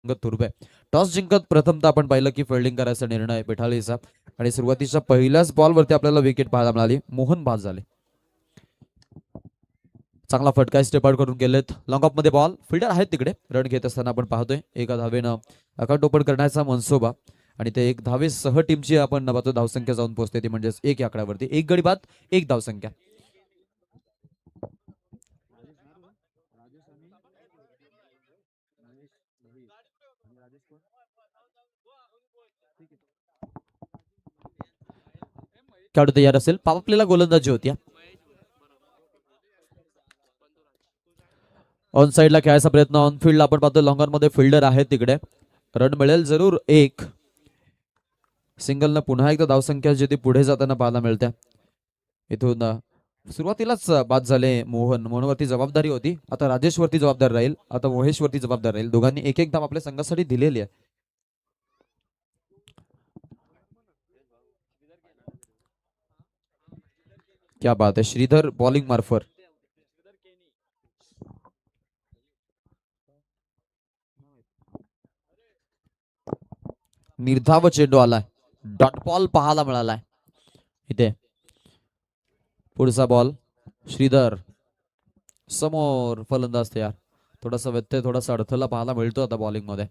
Turbhe toss जिंकत प्रथमतः आपण पाहिलं की फिल्डिंग करायचा निर्णय पिठाळीचा आणि सुरुवातीच्या पहिल्याच बॉलवरती आपल्याला विकेट पाहायला मिळाली. मोहन बाद झाले. चांगला फटका स्टेप आउट करून गेलेत. लॉंग ऑफ मध्ये बॉल फिल्डर आहेत तिकडे रन घेत असताना आपण पाहतोय एका धावेनं अकाउंट ओपन करण्याचा मनसोबा आणि ते एक धावेसह टीमची आपण पाहतो धावसंख्या जाऊन पोहोचते ती म्हणजेच एक या आकड्यावरती. एक गडी बाद एक धावसंख्या. खेळाडू तयार असेल. पॉवर प्लेला गोलंदाजी होती. ऑन साइडला खेळायचा प्रयत्न ऑन फील्डला आपण पाहतो लॉंगर मध्ये फिल्डर आहेत तिकडे. रन मिळेल जरूर एक. सिंगलनं पुन्हा एकदा धावसंख्या जी ती पुढे जाताना पाहायला मिळते. इथून सुरुवातीलाच बाद झाले मोहन. मोहनवरती जबाबदारी होती. आता राजेश वरती जबाबदारी राहील. आता मोहेश वरती जबाबदारी राहील. दोघांनी एक एक धाव आपल्या संघासाठी दिलेली आहे. क्या बात आहे. श्रीधर बॉलिंग मार्फत निर्धाव चेंडू आलाय. डॉट बॉल पाहायला मिळालाय इथे. पुढचा बॉल श्रीधर समोर फलंदाज तयार. थोडासा व्यत्यय थोडासा अडथळा पाहायला मिळतो आता बॉलिंग मध्ये.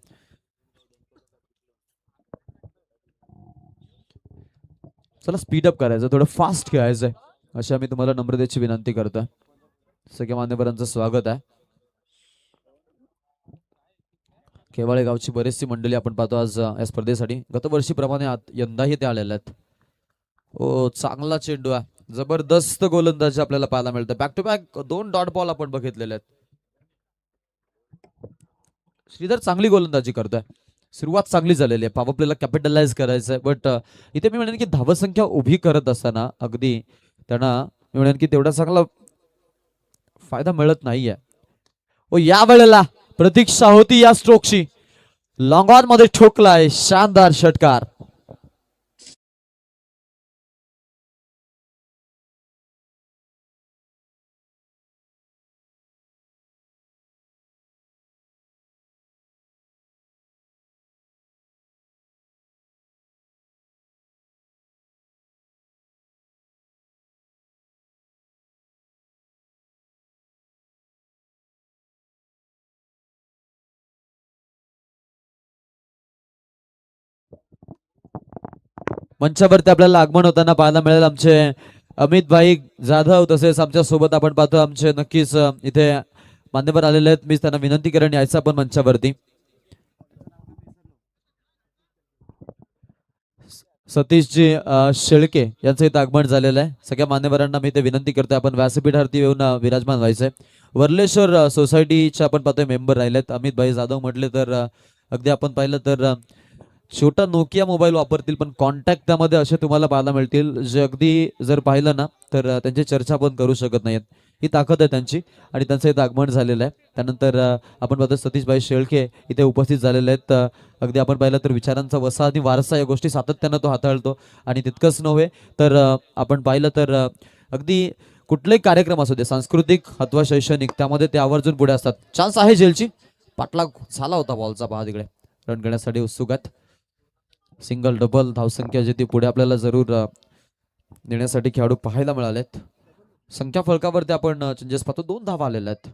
चला स्पीडअप करायचं थोडं फास्ट खेळायचंय अशी आम्ही तुम्हाला नम्रतेची विनंती करतोय. सगळ्या मान्यवरांचं स्वागत आहे. केवाळे गावची बरीचशी मंडळी आपण पाहतो आज या स्पर्धेसाठी. गतवर्षीप्रमाणे यंदाही ते आलेले आहेत. ओ चांगला चेंडू आहे. जबरदस्त गोलंदाजी आपल्याला पाहायला मिळतं. बॅक टू बॅक दोन डॉट बॉल आपण बघितलेले आहेत. श्रीधर चांगली गोलंदाजी करतोय. सुरुवात चांगली झालेली आहे. पॉवर प्लेला कॅपिटलाइज करायचंय बट इथे मी म्हणेन की धावसंख्या उभी करत असताना अगदी त्यांना मी म्हणेन की तेवढा चांगला फायदा मिळत नाहीये. ओ या वेळेला प्रतीक्षा होती या स्ट्रोकची. लॉंग ऑन मध्ये ठोकलाय शानदार षटकार. मंचावरती आपल्याला आगमन होताना पाहायला मिळेल आमचे अमित भाई जाधव. तसेच आमच्या सोबत आपण पाहतो आमचे नक्कीच इथे मान्यवर आलेले आहेत. मी त्यांना विनंती करेन यायचं आपण मंचावरती. सतीशजी शेळके यांचं इथं आगमन झालेलं आहे. सगळ्या मान्यवरांना मी ते विनंती करतोय आपण व्यासपीठावरती येऊन विराजमान व्हायचंय. वर्लेश्वर सोसायटीचे आपण पाहतोय मेंबर राहिलेत. अमित भाई जाधव म्हटले तर अगदी आपण पाहिलं तर छोटा नोकिया मोबाईल वापरतील पण कॉन्टॅक्ट त्यामध्ये असे तुम्हाला पाहायला मिळतील जे अगदी जर पाहिलं ना तर त्यांची चर्चा पण करू शकत नाहीत. ही ताकद आहे त्यांची आणि त्यांचं इथं आगमन झालेलं आहे. त्यानंतर आपण पाहतो सतीशभाई शेळके इथे उपस्थित झालेले आहेत. अगदी आपण पाहिलं तर विचारांचा वसा आणि वारसा या गोष्टी सातत्यानं तो हाताळतो आणि तितकंच नव्हे तर आपण पाहिलं तर अगदी कुठलेही कार्यक्रम असू दे सांस्कृतिक अथवा शैक्षणिक त्यामध्ये ते आवर्जून पुढे असतात. चान्स आहे जेलची. पाटला झाला होता बॉलचा पहा तिकडे. रन घेण्यासाठी उत्सुक आहेत. सिंगल डबल धावसंख्या जी ती पुढे आपल्याला जरूर नेण्यासाठी खेळाडू पाहायला मिळालेत. संख्या फलकावरती आपण चेंजेस पाहतो. 2 धावा आलेल्या आहेत.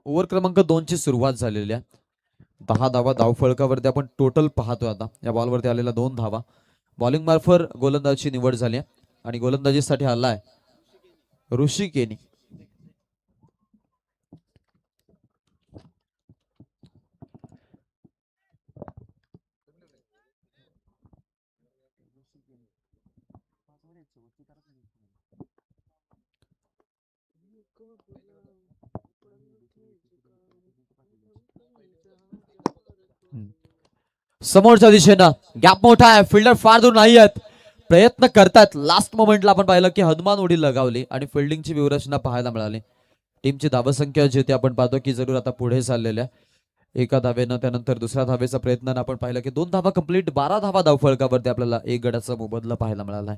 ओव्हर क्रमांक 2 ची सुरुवात झालेली आहे. 10 धावा धाव फलकावरती आपण टोटल पाहतोय आता. या बॉलवरती आलेल्या 2 धावा. बॉलिंग मार्फत गोलंदाजीची निवड झाली आहे आणि गोलंदाजीसाठी आलाय ऋषी केनी. समोरच्या दिशेनं गॅप मोठा आहे. फिल्डर फार दूर नाही आहेत. प्रयत्न करतात. लास्ट मोमेंटला आपण पाहिलं की हनुमान उडी लगावली आणि फिल्डिंगची व्यूहरचना पाहायला मिळाली. टीमची धावसंख्या जी ती आपण पाहतो की जरूर आता पुढे चाललेल्या. एका धावेनं त्यानंतर दुसऱ्या धावेचा प्रयत्न आपण पाहिलं की 2 धावा कंप्लीट. 12 धावा धावफलकावरती आपल्याला 1 गडाचा मोबदला पाहायला मिळाला.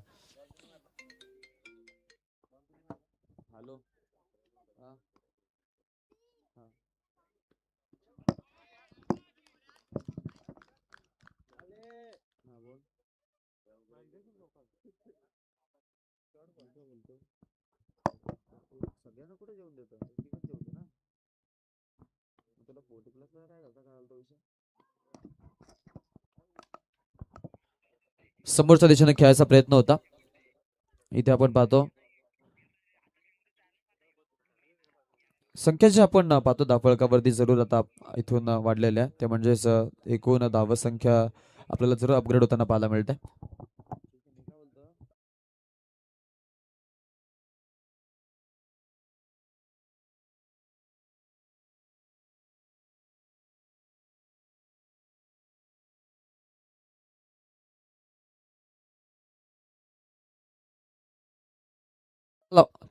सगळ्यांना कुठे जेवण देतो एकच जेवतो ना तुला 40 प्लस काय घालता का तो विषय समोरच्या दिशेने खेळायचा प्रयत्न होता इथे आपण पाहतो संख्या जी आपण पाहतो धावफलकावरती जरूर आता इथून वाढलेल्या त्या म्हणजेच एकूण धावसंख्या आपल्याला जरूर अपग्रेड होताना पाहायला मिळते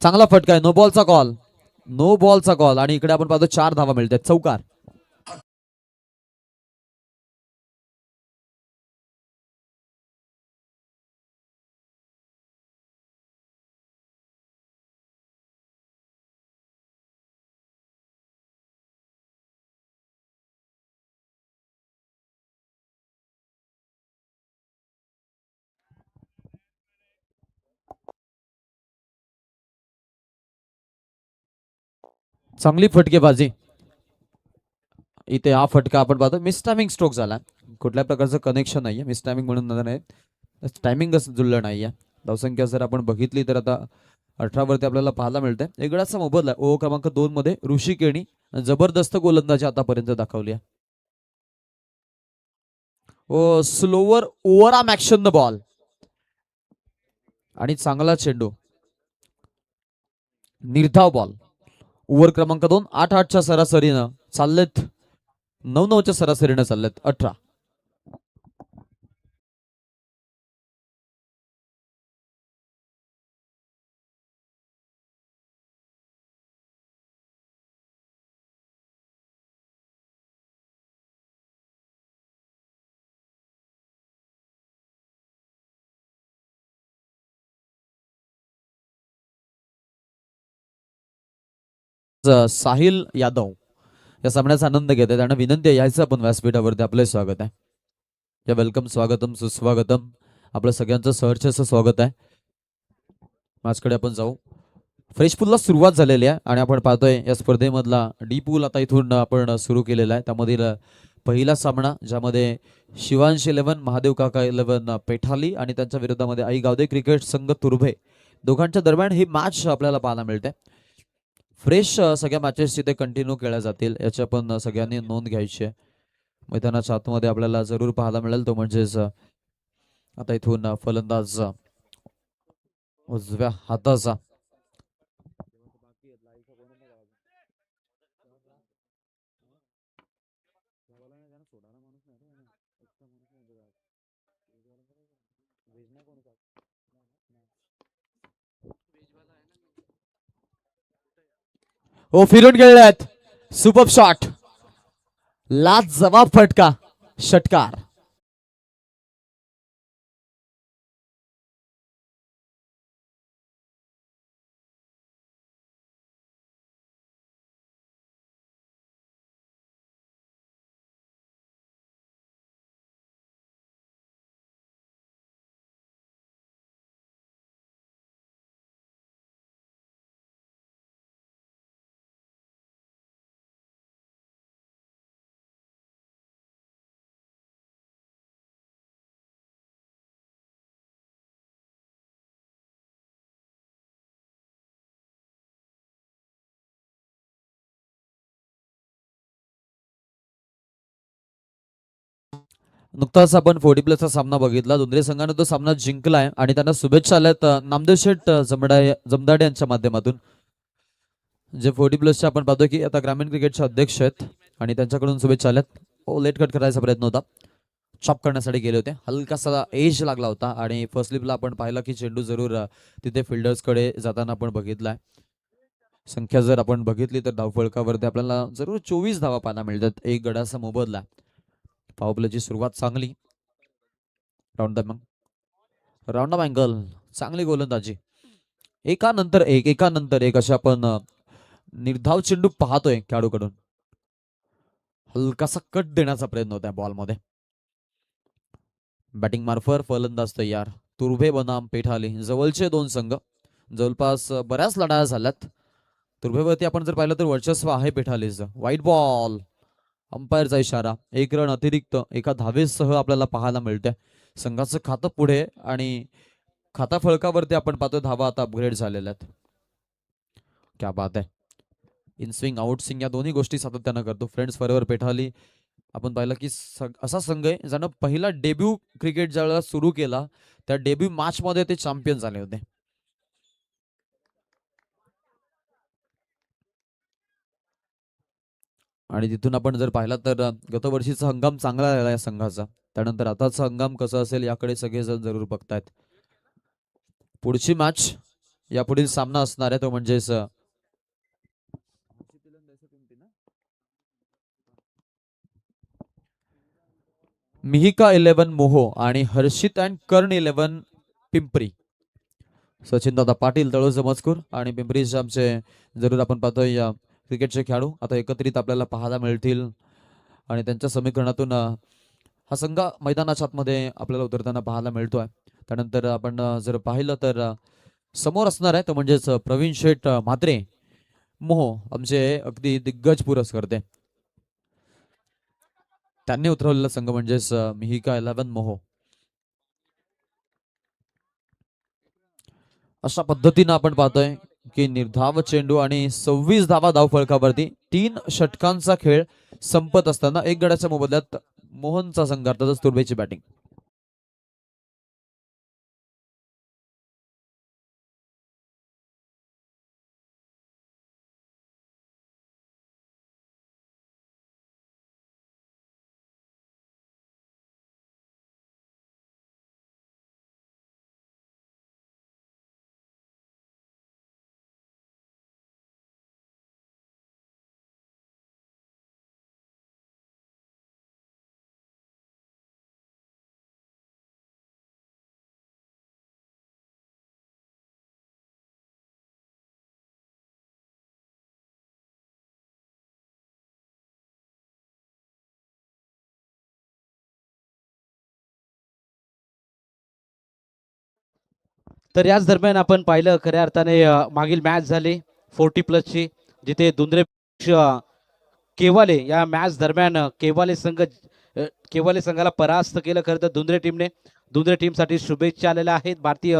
चांगला फटका आहे नो बॉलचा कॉल नो बॉलचा कॉल आणि इकडे आपण पाहतो 4 धावा मिळतात चौकार चांगली फटकेबाजी इथे हा फटका आपण पाहतो मिस टायमिंग स्ट्रोक झाला कुठल्या प्रकारचं कनेक्शन नाहीये मिस टायमिंग म्हणून नाही टायमिंगच जुळलं नाहीये धावसंख्या जर आपण बघितली तर आता 18 वरती आपल्याला पाहायला मिळते वेगळाचा मोबदला ओव्हर क्रमांक 2 मध्ये ऋषी केणी जबरदस्त गोलंदाजी आतापर्यंत दाखवली आहे ओ slower over arm action the ball आणि चांगला चेंडू निर्धाव बॉल ओव्हर क्रमांक 2 8-8च्या सरासरीनं चाललेत 9-9च्या सरासरीनं चाललेत 18 साहिल यादव या सामन्याचा आनंद घेत आहे त्यांना विनंती आहे यायचं आपण व्यासपीठावरती आपलं स्वागत आहे या वेलकम स्वागतम सुस्वागतम आपलं सगळ्यांचं सहर्ष स्वागत आहे माझकडे आपण जाऊ फ्रेश पूलला सुरुवात झालेली आहे आणि आपण पाहतोय या स्पर्धेमधला डी पूल आता इथून आपण सुरू केलेला आहे त्यामधील पहिला सामना ज्यामध्ये शिवांश 11 महादेव काका 11 पेठाली आणि त्यांच्या विरोधामध्ये आई गावदे क्रिकेट संघ तुर्भे दोघांच्या दरम्यान ही मॅच आपल्याला पाहायला मिळते फ्रेश सगळ्या मॅचेस तिथे कंटिन्यू केल्या जातील याची आपण सगळ्यांनी नोंद घ्यायची आहे मैदानाच्या आतमध्ये आपल्याला जरूर पाहायला मिळेल तो म्हणजेच आता इथून फलंदाज उजव्या हाताचा हो फिरून गेलेत सुपर शॉट लाजवाब फटका षटकार नुकताच आपण 40 प्लसचा सामना बघितला दोन्ही संघाने तो सामना जिंकलाय आणि त्यांना शुभेच्छा आल्यात नामदेव शेठ जमदाडे यांच्या माध्यमातून जे 40 प्लसचे आपण पाहतो की आता ग्रामीण क्रिकेटचे अध्यक्ष आहेत आणि त्यांच्याकडून शुभेच्छा आल्यात ओ लेट कट करायचा प्रयत्न होता चॉप करण्यासाठी गेले होते हलकासा एज लागला होता आणि फर्स्ट स्लिपला आपण पाहिला की चेंडू जरूर तिथे फिल्डर्सकडे जाताना आपण बघितलाय संख्या जर आपण बघितली तर धावफलकावरती आपल्याला जरूर 24 धावा पाहायला मिळतात एक गडाचा मोबदला पावप्लेची सुरुवात चांगली राऊंड ऑफ अँगल चांगली गोलंदाजी एकानंतर एक अशा आपण निर्धाव चेंडू पाहतोय खेळाडूकडून हलकासा कट देण्याचा प्रयत्न होता बॉलमध्ये बॅटिंग मार्फत फलंदाज तयार तुर्भे बनाम पेठाली जवळचे दोन संघ, जवळपास बऱ्याच लढाया झाल्यात. तुर्भेवरती आपण जर पाहिलं तर वर्चस्व आहे पेठालीचं. व्हाईट बॉल, अंपायरचा इशारा, एक रन अतिरिक्त एका धावेसह आपल्याला पाहायला मिळते. संघाचं खातं पुढे आणि खाता फळकावरती आपण पाहतो धावा आता अपग्रेड झालेल्या आहेत. क्या बात आहे. इन स्विंग आउट स्विंग या दोन्ही गोष्टी सातत्यानं करतो. फ्रेंड्स फॉरएव्हर पेठाली आपण पाहिलं की असा संघ आहे ज्यानं पहिला डेब्यू क्रिकेट ज्या वेळेला सुरू केला त्या डेब्यू मॅच मध्ये ते चॅम्पियन झाले होते. आणि तिथून आपण जर पाहिला तर गतवर्षीचा हंगाम चांगला झाला या संघाचा. त्यानंतर आताचा हंगाम कसा असेल याकडे सगळेजण जरूर बघतायत. पुढची मॅच यापुढील सामना असणार आहे तो म्हणजेच मिहिका 11 मोहो आणि हर्षित अँड कर्ण 11 पिंपरी. सचिन दादा पाटील तळोजा मजकूर आणि पिंपरीचे आमचे जरूर आपण पाहतोय क्रिकेटचे खेळाडू आता एकत्रित आपल्याला पाहायला मिळतील आणि त्यांच्या समीकरणातून हा संघ मैदानाच्या आतमध्ये आपल्याला उतरताना पाहायला मिळतोय. त्यानंतर आपण जर पाहिलं तर समोर असणार आहे तो म्हणजेच प्रवीण शेठ म्हात्रे मोहो आमचे अगदी दिग्गज पुरस्कर्ते. त्यांनी उतरवलेला संघ म्हणजेच मिहिका 11 मोहो. अशा पद्धतीनं आपण पाहतोय की निर्धाव चेंडू आणि 26 धावा धावफलकावरती 3 षटकांचा खेळ संपत असताना एक गड्याच्या मोबदल्यात मोहनचा संघ अर्थातच तुर्भेची बॅटिंग. तर याच दरम्यान आपण पाहिलं खऱ्या अर्थाने मागील मॅच झाली 40 प्लसची, जिथे दुंद्रे केवाले या मॅच दरम्यान केवाले संघाला परास्त केलं. खरं तर दुंद्रे टीमसाठी शुभेच्छा आलेल्या आहेत. भारतीय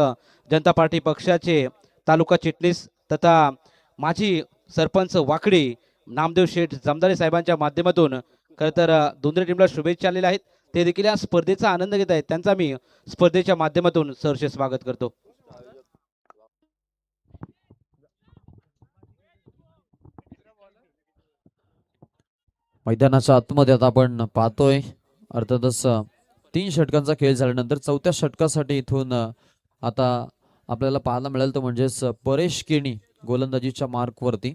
जनता पार्टी पक्षाचे तालुका चिटणीस तथा माजी सरपंच वाकडी नामदेव शेठ जमदारे साहेबांच्या माध्यमातून खरं तर दुंद्रे टीमला शुभेच्छा आलेल्या आहेत. ते देखील या स्पर्धेचा आनंद घेत आहेत. त्यांचा मी स्पर्धेच्या माध्यमातून सहर्ष स्वागत करतो. मैदानाच्या आतमध्ये आता आपण पाहतोय अर्थातच 3 षटकांचा खेळ झाल्यानंतर चौथ्या षटकासाठी इथून आता आपल्याला पाहायला मिळेल तो म्हणजेच परेश केणी गोलंदाजीच्या मार्कवरती.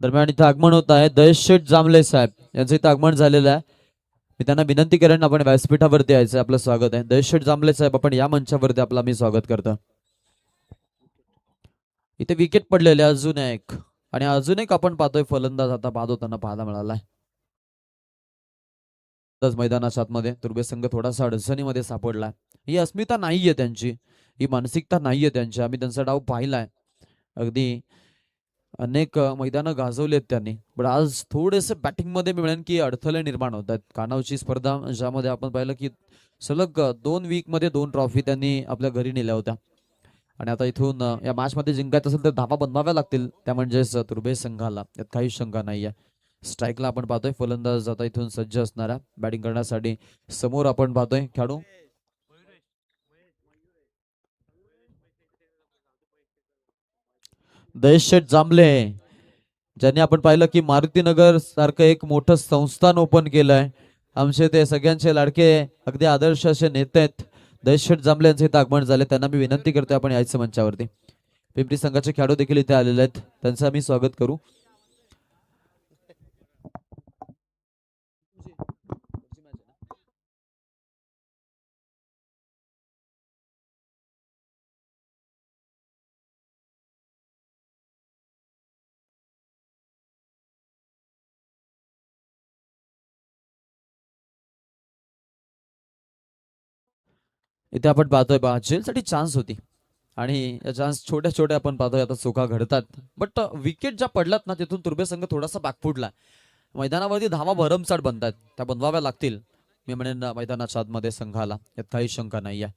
दरम्यान इथं आगमन होत आहे दयेश शेठ जांभले साहेब यांचं इथं आगमन झालेलं आहे. मी त्यांना विनंती करेन आपण व्यासपीठावरती यायचं. आपलं स्वागत आहे दयेश शेठ जांभले साहेब. आपण या मंचावरती आपला मी स्वागत करतो. इथे विकेट पडलेले अजून एक आणि अजून एक आपण पाहतोय फलंदाज आता बाद होताना पाहायला मिळालाय. मैदानाच्या आतमध्ये तुर्भे संघ थोडासा अडचणीमध्ये सापडलाय. ही अस्मिता नाहीये त्यांची, ही मानसिकता नाहीये त्यांची. आम्ही त्यांचा डाव पाहिलाय. अगदी अनेक मैदानं गाजवलेत त्यांनी, पण आज थोडेसे बॅटिंग मध्ये मिळेल की अडथळे निर्माण होत आहेत. कानावची स्पर्धा ज्यामध्ये आपण पाहिलं की सलग 2 वीक मध्ये 2 ट्रॉफी त्यांनी आपल्या घरी नेल्या होत्या आणि आता इथून या मॅच मध्ये जिंकायचं असेल तर धावा बनवाव्या लागतील. त्या म्हणजेच तुर्भे संघाला, यात काही शंका नाहीये. स्ट्राईकला आपण पाहतोय फलंदाज आता इथून सज्ज असणारा बॅटिंग करण्यासाठी. समोर आपण पाहतोय खेळाडू दयेश शेठ जांभले, ज्यांनी आपण पाहिलं की मारुतीनगर सारखं एक मोठं संस्थान ओपन केलंय. आमचे ते सगळ्यांचे लाडके अगदी आदर्श असे नेते आहेत दयेश शेठ जांभले यांचे इथं आगमन झाले. त्यांना मी विनंती करतोय आपण यायचं मंचावरती. पिंपरी संघाचे खेळाडू देखील इथे आलेले आहेत, त्यांचं आम्ही स्वागत करू. इथे आपण पाहतोय पहा जेलसाठी चान्स होती आणि या चान्स छोट्या छोट्या आपण पाहतोय आता चुका घडतात बट विकेट ज्या पडलात ना तिथून तुर्भे संघ थोडासा बॅकफुटला मैदानावरती धावा भरमसाठ बनतात त्या बनवाव्या लागतील मी म्हणेन मैदानाच्या आतमध्ये संघाला यात काही शंका नाही आहे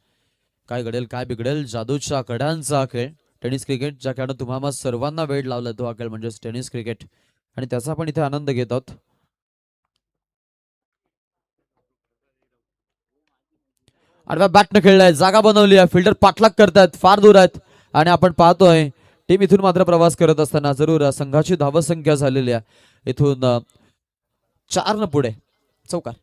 काय घडेल काय बिघडेल जादूच्या कड्यांचा खेळ टेनिस क्रिकेट ज्या खेळानं तुम्हाला सर्वांना वेळ लावला तो हा खेळ म्हणजेच टेनिस क्रिकेट आणि त्याचा आपण इथे आनंद घेत आहोत आडव्या बॅटनं खेळलाय जागा बनवली आहे फिल्डर पाठलाग करतायत फार दूर आहेत आणि आपण पाहतोय टीम इथून मात्र प्रवास करत असताना जरूर संघाची धावसंख्या झालेली आहे इथून 4 न पुढे चौकार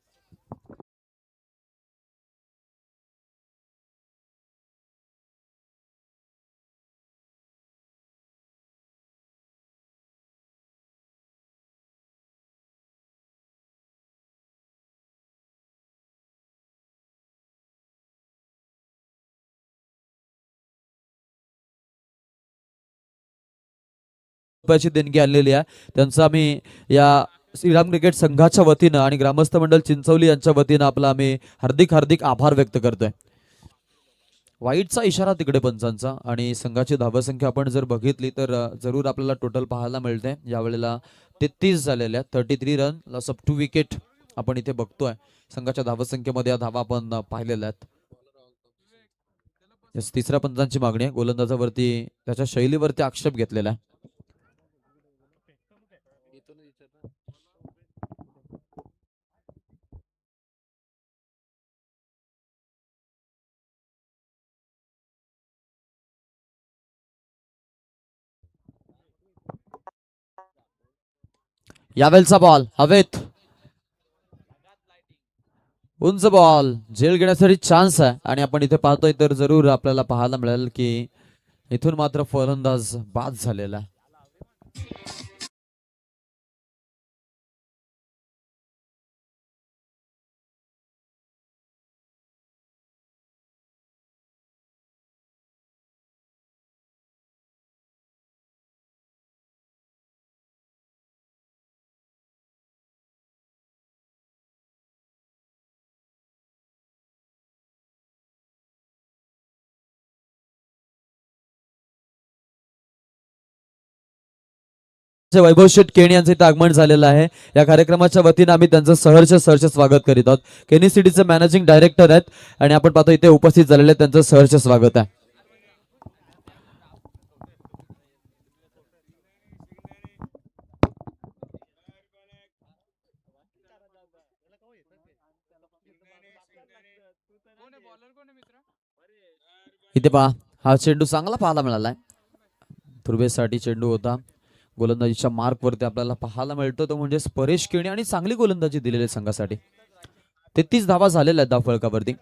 रुपयाची देणगी आणलेली आहे त्यांचा आम्ही या श्रीराम क्रिकेट संघाच्या वतीनं आणि ग्रामस्थ मंडळ चिंचवली यांच्या वतीनं आपला आम्ही हार्दिक हार्दिक आभार व्यक्त करतोय वाईटचा इशारा तिकडे पंचांचा आणि संघाची धावसंख्या आपण जर बघितली तर जरूर आपल्याला टोटल पाहायला मिळते यावेळेला 33 झालेल्या 33 रन लॉस ऑफ 2 विकेट आपण इथे बघतोय संघाच्या धावसंख्येमध्ये या धावा आपण पाहिलेल्या आहेत तिसऱ्या पंचांची मागणी आहे गोलंदाजावरती त्याच्या शैलीवरती आक्षेप घेतलेला आहे यावेळचा बॉल हवेत उंच बॉल झेल घेण्यासाठी चान्स आहे आणि आपण इथे पाहतोय तर जरूर आपल्याला पाहायला मिळेल की इथून मात्र फलंदाज बाद झालेला वैभव शेठ केणी यांचे इथे आगमन झालेलं आहे या कार्यक्रमाच्या वतीने आम्ही त्यांचं सहर्ष स्वागत करीत आहोत केनी सिटीचे मॅनेजिंग डायरेक्टर आहेत आणि आपण पाहतो इथे उपस्थित झालेले त्यांचं सहर्ष स्वागत आहे इथे पहा हा चेंडू चांगला पाहायला मिळालाय तुर्भेसाठी चेंडू होता गोलंदाजीच्या मार्क वरती आपल्याला पाहायला मिळतो तो म्हणजे परेश केणी आणि चांगली गोलंदाजी दिलेली संघासाठी 33 धावा झालेल्या आहेत धाव फलकावरती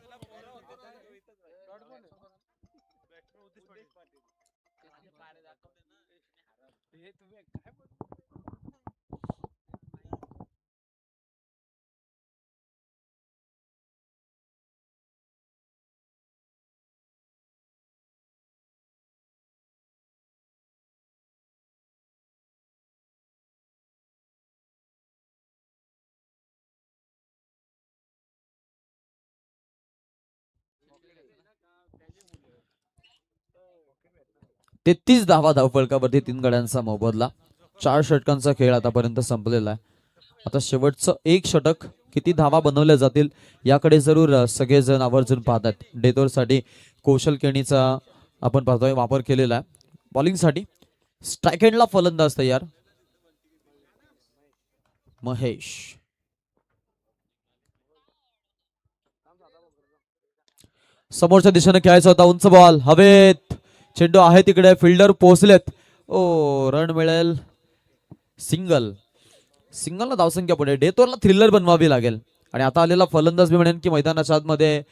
तेहतीस धावा धावफलकावरती 3 गड्यांचा मोबदला 4 षटकांचा खेळ आतापर्यंत संपलेला आहे आता शेवटचं एक षटक किती धावा बनवल्या जातील याकडे जरूर सगळेजण आवर्जून पाहतात डेतोरसाठी कौशल केणीचा आपण पाहतोय वापर केलेला आहे बॉलिंगसाठी स्ट्राईक हँडला फलंदाज तयार महेश समोरच्या दिशेने खेळायचा होता उंच बॉल हवेत चेंडू आहे तिकडे फिल्डर पोहोचलेत ओ रन मिळेल सिंगलला धावसंख्या पुढे डेतोरला थ्रिलर बनवावी लागेल आणि आता आलेला फलंदाज मी म्हणेन की मैदानाच्या आतमध्ये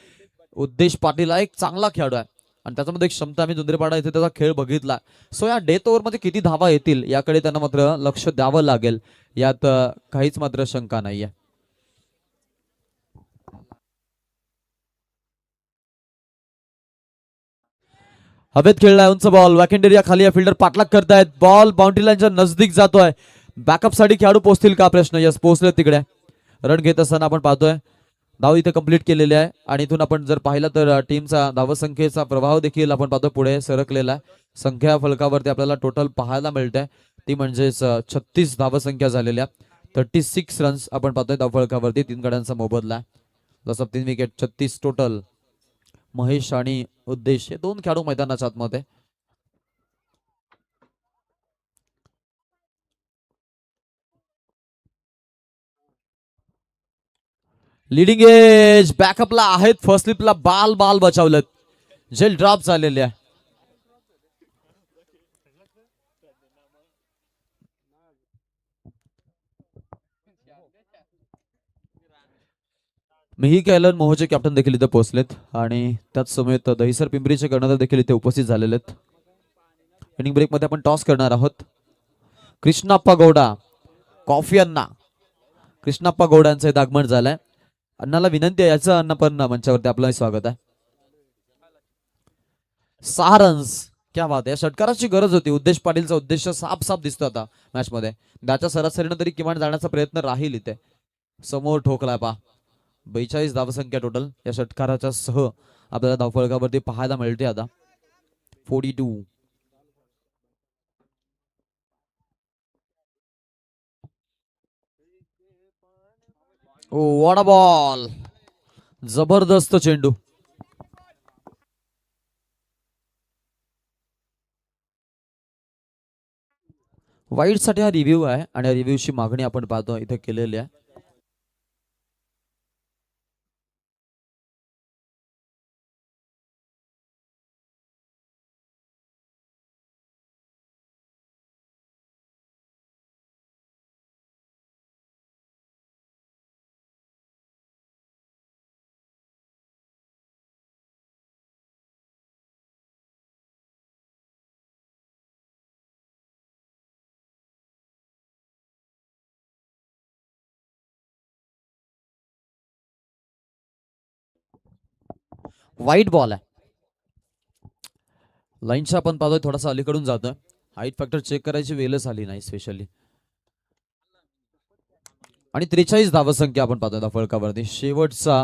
उद्देश पाटील एक चांगला खेळाडू आहे आणि त्याच्यामध्ये एक क्षमता आम्ही दुंद्रेपाडा इथे त्याचा खेळ बघितला सो या डेथ ओव्हर मध्ये किती धावा येतील याकडे त्यांना मात्र लक्ष द्यावं लागेल यात काहीच मात्र शंका नाहीये हवेत खेळलाय उंच बॉल वॅकेंड एरिया खाली आहे फिल्डर पाठलाग करतायत बॉल बाउंड्री लाईनच्या नजदीक जातोय बॅकअप साठी खेळाडू पोहोचतील का प्रश्न यस पोहोचले तिकडे रन घेत असताना आपण पाहतोय धाव इथे कंप्लीट केलेली आहे आणि इथून आपण जर पाहिलं तर टीमचा धावसंख्येचा प्रभाव देखील आपण पाहतो पुढे सरकलेला आहे. संख्या फलकावरती आपल्याला टोटल पाहायला मिळते ती म्हणजेच 36 धावसंख्या झालेल्या 36 रन्स आपण पाहतोय धावफलकावरती 3 गड्यांचा मोबदला आहे. जसं 3 विकेट 36 टोटल. महेश आणि उद्देश हे 2 खेळाडू मैदानाच्या आतमध्ये. लिडिंग एज बॅकअपला आहेत. फर्स्ट स्लिपला बाल बाल बचावलेत. जेल ड्रॉप झालेले आहे. मीही कैलन मोहचे कॅप्टन देखील इथे पोहोचलेत आणि त्याच समेत दहिसर पिंपरीचे कर्णधार देखील इथे उपस्थित झालेले आहेत. इनिंग ब्रेक मध्ये आपण टॉस करणार आहोत. कृष्णाप्पा गौडा कॉफी अण्णा. कृष्णाप्पा गौडा यांचं इथे आगमन झालंय. अण्णाला विनंती आहे याचं अण्णा पण मंचावरती आपलं स्वागत आहे. 6 रन्स. क्या बात आहे. षटकाराची गरज होती. उद्देश पाटीलचा उद्देश साफ साफ दिसतो आता मॅच मध्ये. त्याच्या सरासरीनं तरी किमान जाण्याचा प्रयत्न राहील इथे. समोर ठोकलाय पा. 42 धावसंख्या टोटल या षटकाराच्या सह आपल्याला धावफलकावरती पाहायला मिळते आता. 42. ओ व्हॉट अ बॉल. जबरदस्त चेंडू. वाईट साठी हा रिव्ह्यू आहे आणि या रिव्ह्यूची मागणी आपण पाहतो इथे केलेली आहे. वाईट बॉल आहे. लाईनच्या आपण पाहतोय थोडासा अलीकडून जातोय. हाईट फॅक्टर चेक करायची वेळच आली नाही स्पेशली. आणि 43 धावसंख्या आपण पाहतोय धावफलकावरती. शेवटचा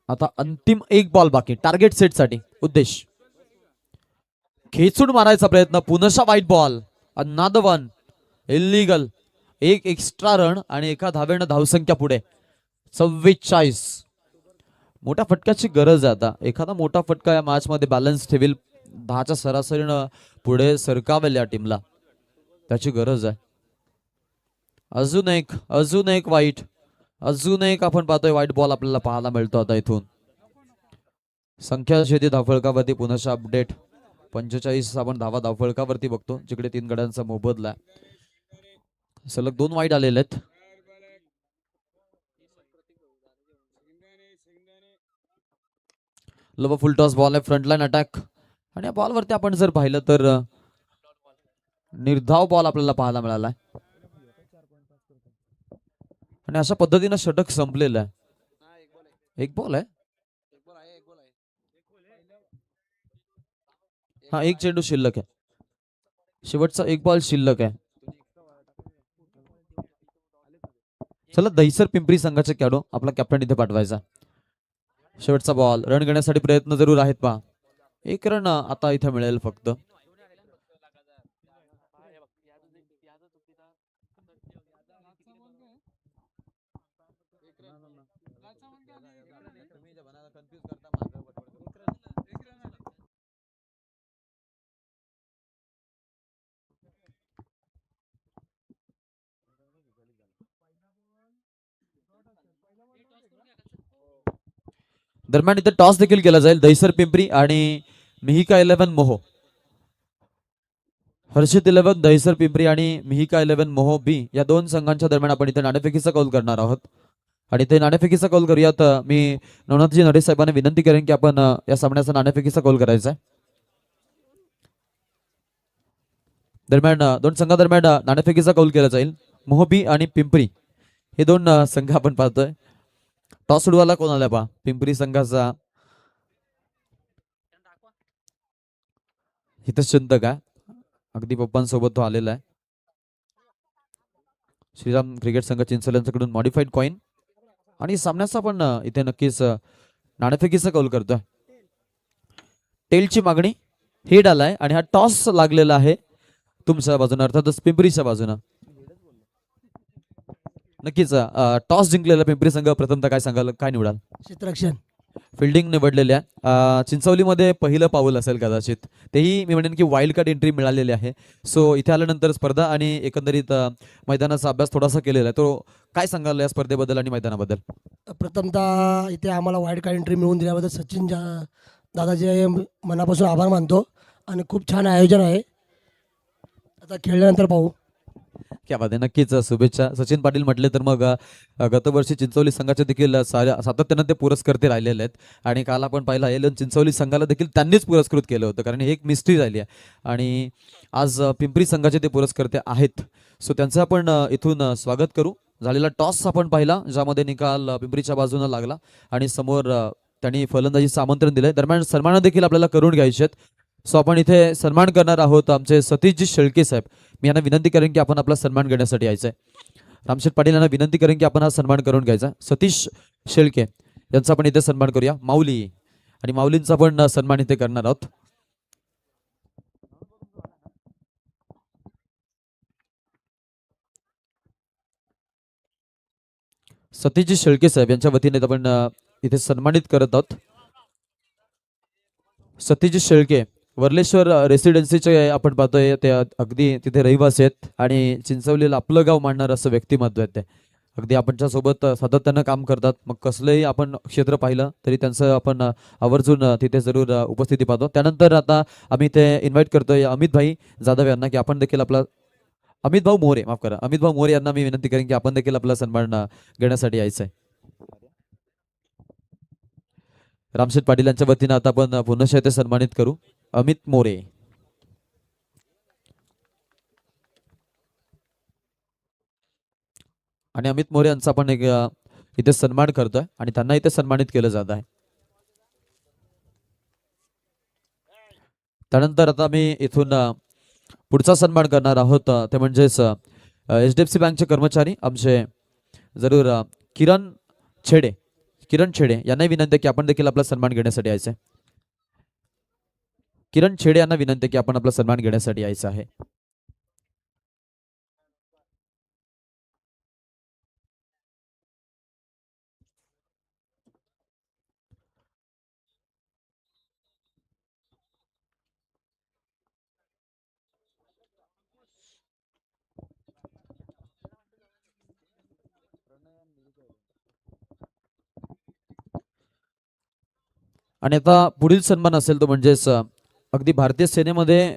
आता अंतिम एक बॉल बाकी टार्गेट सेट साठी. उद्देश खेचून मारायचा प्रयत्न. पुनशा वाईट बॉल. Another one illegal. एक एक्स्ट्रा रन आणि एका धावेनं धावसंख्या पुढे 44. मोठ्या फटक्याची गरज आहे आता. एखादा मोठा फटका या मॅच मध्ये बॅलन्स ठेवील. 10च्या सरासरीनं पुढे सरकावेल या टीमला. त्याची गरज आहे. अजून एक वाईट. अजून एक आपण पाहतोय वाईट बॉल आपल्याला पाहायला मिळतो आता इथून. संख्या शेती धावफलकावरती पुनश्च अपडेट. 45 आपण धावा धावफलकावरती बघतो जिकडे 3 गड्यांचा मोबदला. सलग 2 वाईट आलेले आहेत. लव फुल टॉस बॉल आहे. फ्रंटलाईन अटॅक आणि या बॉलवरती आपण जर पाहिलं तर निर्धाव बॉल आपल्याला पाहायला मिळाला. आणि अशा पद्धतीनं षटक संपलेलं आहे. एक बॉल आहे. हा एक चेंडू शिल्लक आहे. शेवटचा एक बॉल शिल्लक आहे. चला दहिसर पिंपरी संघाचे खेळाडू आपला कॅप्टन इथे पाठवायचा. शेवटचा बॉल. रन घेण्यासाठी प्रयत्न जरूर आहेत पहा. एक रन आता इथे मिळेल फक्त. दरम्यान इथे टॉस देखील केला जाईल. दहिसर पिंपरी आणि मिहिका 11 मोहो. हर्षित 11 दहिसर पिंपरी आणि मिहिका 11 मोहो बी या 2 संघांच्या दरम्यान आपण इथे नाणेफेकीचा कौल करणार आहोत. आणि ते नाणेफेकीचा कौल करूयात. मी नवनाथजी नरेश साहेबांना विनंती करेन की आपण या सामन्याचा नाणेफेकीचा कौल करायचा आहे. दरम्यान 2 संघादरम्यान नाणेफेकीचा कौल केला जाईल. मोहबी आणि पिंपरी हे 2 संघ आपण पाहतोय. टॉस उडवायला कोण आला पहा. पिंपरी संघाचा हितचिंतक आहे. अगदी पप्पांसोबत तो आलेला आहे. श्रीराम क्रिकेट संघ चिंचोली यांच्याकडून मॉडिफाईड कॉइन आणि सामन्याचा पण इथे नक्कीच नाणेफेकीचा कौल करतोय. टेलची मागणी, हेड आलाय आणि हा टॉस लागलेला आहे तुमच्या बाजूने, अर्थातच पिंपरीच्या बाजूनं. नक्कीच टॉस जिंकलेला पिंपरी संघ प्रथमतः काय सांगाल, काय निवडाल? क्षेत्ररक्षण. फिल्डिंग निवडलेल्या चिंचवलीमध्ये पहिलं पाऊल असेल कदाचित, तेही मी म्हणेन की वाईल्ड कार्ड एंट्री मिळालेली आहे. सो इथे आल्यानंतर स्पर्धा आणि एकंदरीत मैदानाचा अभ्यास थोडासा केलेला आहे, तो काय सांगाल या स्पर्धेबद्दल आणि मैदानाबद्दल? प्रथमतः इथे आम्हाला वाईल्ड कार्ड एंट्री मिळवून दिल्याबद्दल सचिन दादाचे मनापासून आभार मानतो आणि खूप छान आयोजन आहे. आता खेळल्यानंतर पाहू. क्या बात आहे, नक्कीच शुभेच्छा. सचिन पाटील म्हटले तर मग गतवर्षी चिंचवली संघाचे देखील सातत्यानं ते पुरस्कर्ते राहिलेले आहेत आणि काल आपण पाहिलं आहे चिंचवली संघाला देखील त्यांनीच पुरस्कृत केलं होतं, कारण ही एक मिस्ट्री राहिली आहे आणि आज पिंपरी संघाचे ते पुरस्कर्ते आहेत. सो त्यांचं आपण इथून स्वागत करू. झालेला टॉस आपण पाहिला, ज्यामध्ये निकाल पिंपरीच्या बाजूने लागला आणि समोर त्यांनी फलंदाजीचं आमंत्रण दिलंय. दरम्यान सन्मान देखील आपल्याला करून घ्यायचे आहेत. सो आपण इथे सन्मान करणार आहोत आमचे सतीशजी शेळके साहेब. मी यांना विनंती करेन की आपण आपला सन्मान घेण्यासाठी यायचं आहे. रामशेठ पाटील यांना विनंती करेन की आपण हा सन्मान करून घ्यायचा. सतीश शेळके यांचा आपण इथे सन्मान करूया. माऊली आणि माऊलींचा पण सन्मान इथे करणार आहोत. सतीशजी शेळके साहेब यांच्या वतीने आपण इथे सन्मानित करत आहोत. सतीशजी शेळके वर्लेश्वर रेसिडेन्सीचे आपण पाहतोय, ते अगदी तिथे रहिवासी आहेत आणि चिंचवलीला आपलं गाव मांडणार असं व्यक्तिमत्व आहे ते. अगदी आपणच्या सोबत सातत्यानं काम करतात. मग कसलंही आपण क्षेत्र पाहिलं तरी त्यांचं आपण आवर्जून तिथे जरूर उपस्थिती पाहतो. त्यानंतर आता आम्ही ते इन्व्हाइट करतोय अमित भाई जाधव यांना की आपण देखील आपला, अमित भाऊ मोरे, माफ करा, अमित भाऊ मोरे यांना मी विनंती करेन की आपण देखील आपला सन्मान घेण्यासाठी यायचं आहे. रामशेठ पाटील यांच्या वतीनं आता आपण पुनश्च ते सन्मानित करू अमित मोरे. आणि अमित मोरे यांचा आपण एक इथे सन्मान करतोय आणि त्यांना इथे सन्मानित केलं जात आहे. त्यानंतर आता मी इथून पुढचा सन्मान करणार आहोत, ते म्हणजेच HDFC बँकचे कर्मचारी आमचे जरूर किरण छेडे यांनाही विनंती की आपण देखील आपला सन्मान घेण्यासाठी यायचं आहे. किरण छेडे यांना विनंती की आपण आपला सन्मान घेण्यासाठी यायचं आहे. आणि आता पुढील सन्मान असेल तो म्हणजेच अगदी भारतीय सेनेमध्ये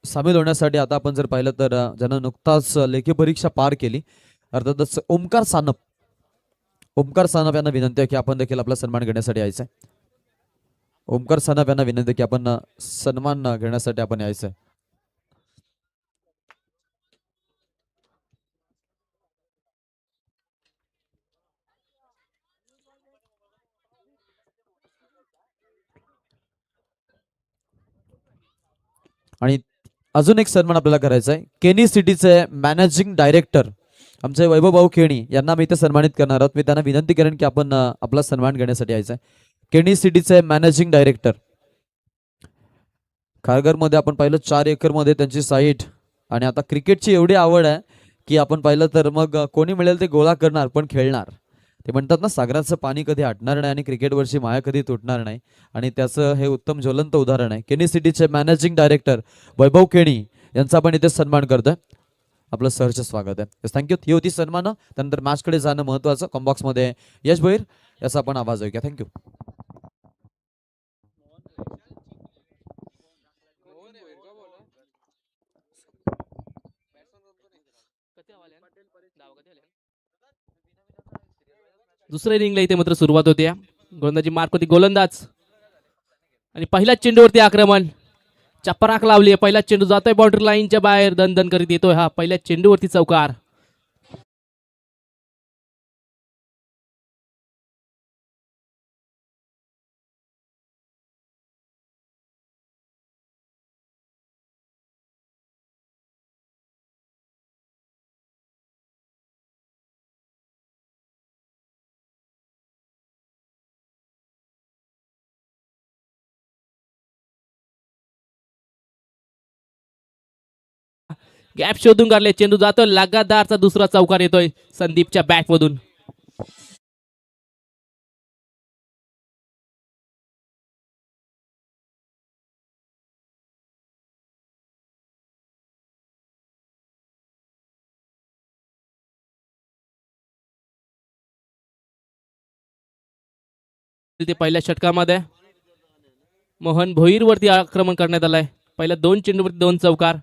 सामील होण्यासाठी आता आपण जर पाहिलं तर ज्यानं नुकताच लेखी परीक्षा पार केली, अर्थातच ओमकार सानप यांना विनंती आहे की आपण देखील आपला सन्मान घेण्यासाठी यायचं आहे. ओमकार सानप यांना विनंती आहे की आपण सन्मान घेण्यासाठी आपण यायचं आहे. आणि अजून एक सन्मान आपल्याला करायचा आहे. केनी सिटीचे मॅनेजिंग डायरेक्टर आमचे वैभव भाऊ केणी यांना मी इथे सन्मानित करणार आहोत. मी त्यांना विनंती करेन की आपण आपला सन्मान घेण्यासाठी यायचं आहे. केनी सिटीचे मॅनेजिंग डायरेक्टर. खारघरमध्ये आपण पाहिलं 4 एकरमध्ये त्यांची साईट आणि आता क्रिकेटची एवढी आवड आहे की आपण पाहिलं तर मग कोणी मिळेल ते गोळा करणार पण खेळणार. ते म्हणतात ना, सागराचं पाणी कधी आटणार नाही आणि क्रिकेटवरची माया कधी तुटणार नाही, आणि त्याचं हे उत्तम ज्वलंत उदाहरण आहे. केनी सिटीचे मॅनेजिंग डायरेक्टर वैभव केणी यांचा आपण इथे सन्मान करतोय. आपलं सहर्ष स्वागत आहे. थँक्यू. ही होती सन्मानं. त्यानंतर मॅचकडे जाणं महत्वाचं. कॉम्बॉक्समध्ये यश भोईर याचा आपण आवाज ऐकूया. थँक्यू. दुसऱ्या इनिंगला इथे मात्र सुरुवात होते. गोलंदाजी मार्क होती गोलंदाज आणि पहिल्याच चेंडूवरती आक्रमण. चपराक लावली. पहिला चेंडू जातोय बाउंड्री लाईनच्या बाहेर, दन दन करीत येतोय हा पहिल्या चेंडूवरती चौकार. गॅप शोधून काढले. चेंडू जातोय लगातारचा दुसरा चौकार येतोय संदीपच्या बॅट मधून. ते पहिल्या षटकामध्ये मोहन भोईर वरती आक्रमण करण्यात आलंय. पहिल्या 2 चेंडूवरती 2 चौकार.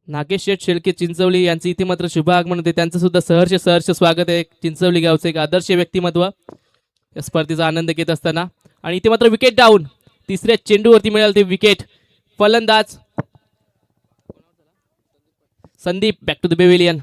नागेश शेठ शेळके चिंचवली यांचे इथे मात्र शुभ आगमन होते. त्यांचं सुद्धा सहर्ष स्वागत आहे. चिंचवली गावचे एक आदर्श व्यक्तिमत्व या स्पर्धेचा आनंद घेत असताना. आणि इथे मात्र विकेट डाऊन. तिसऱ्या चेंडूवरती मिळालं ते विकेट. फलंदाज Sandeep back to the pavilion.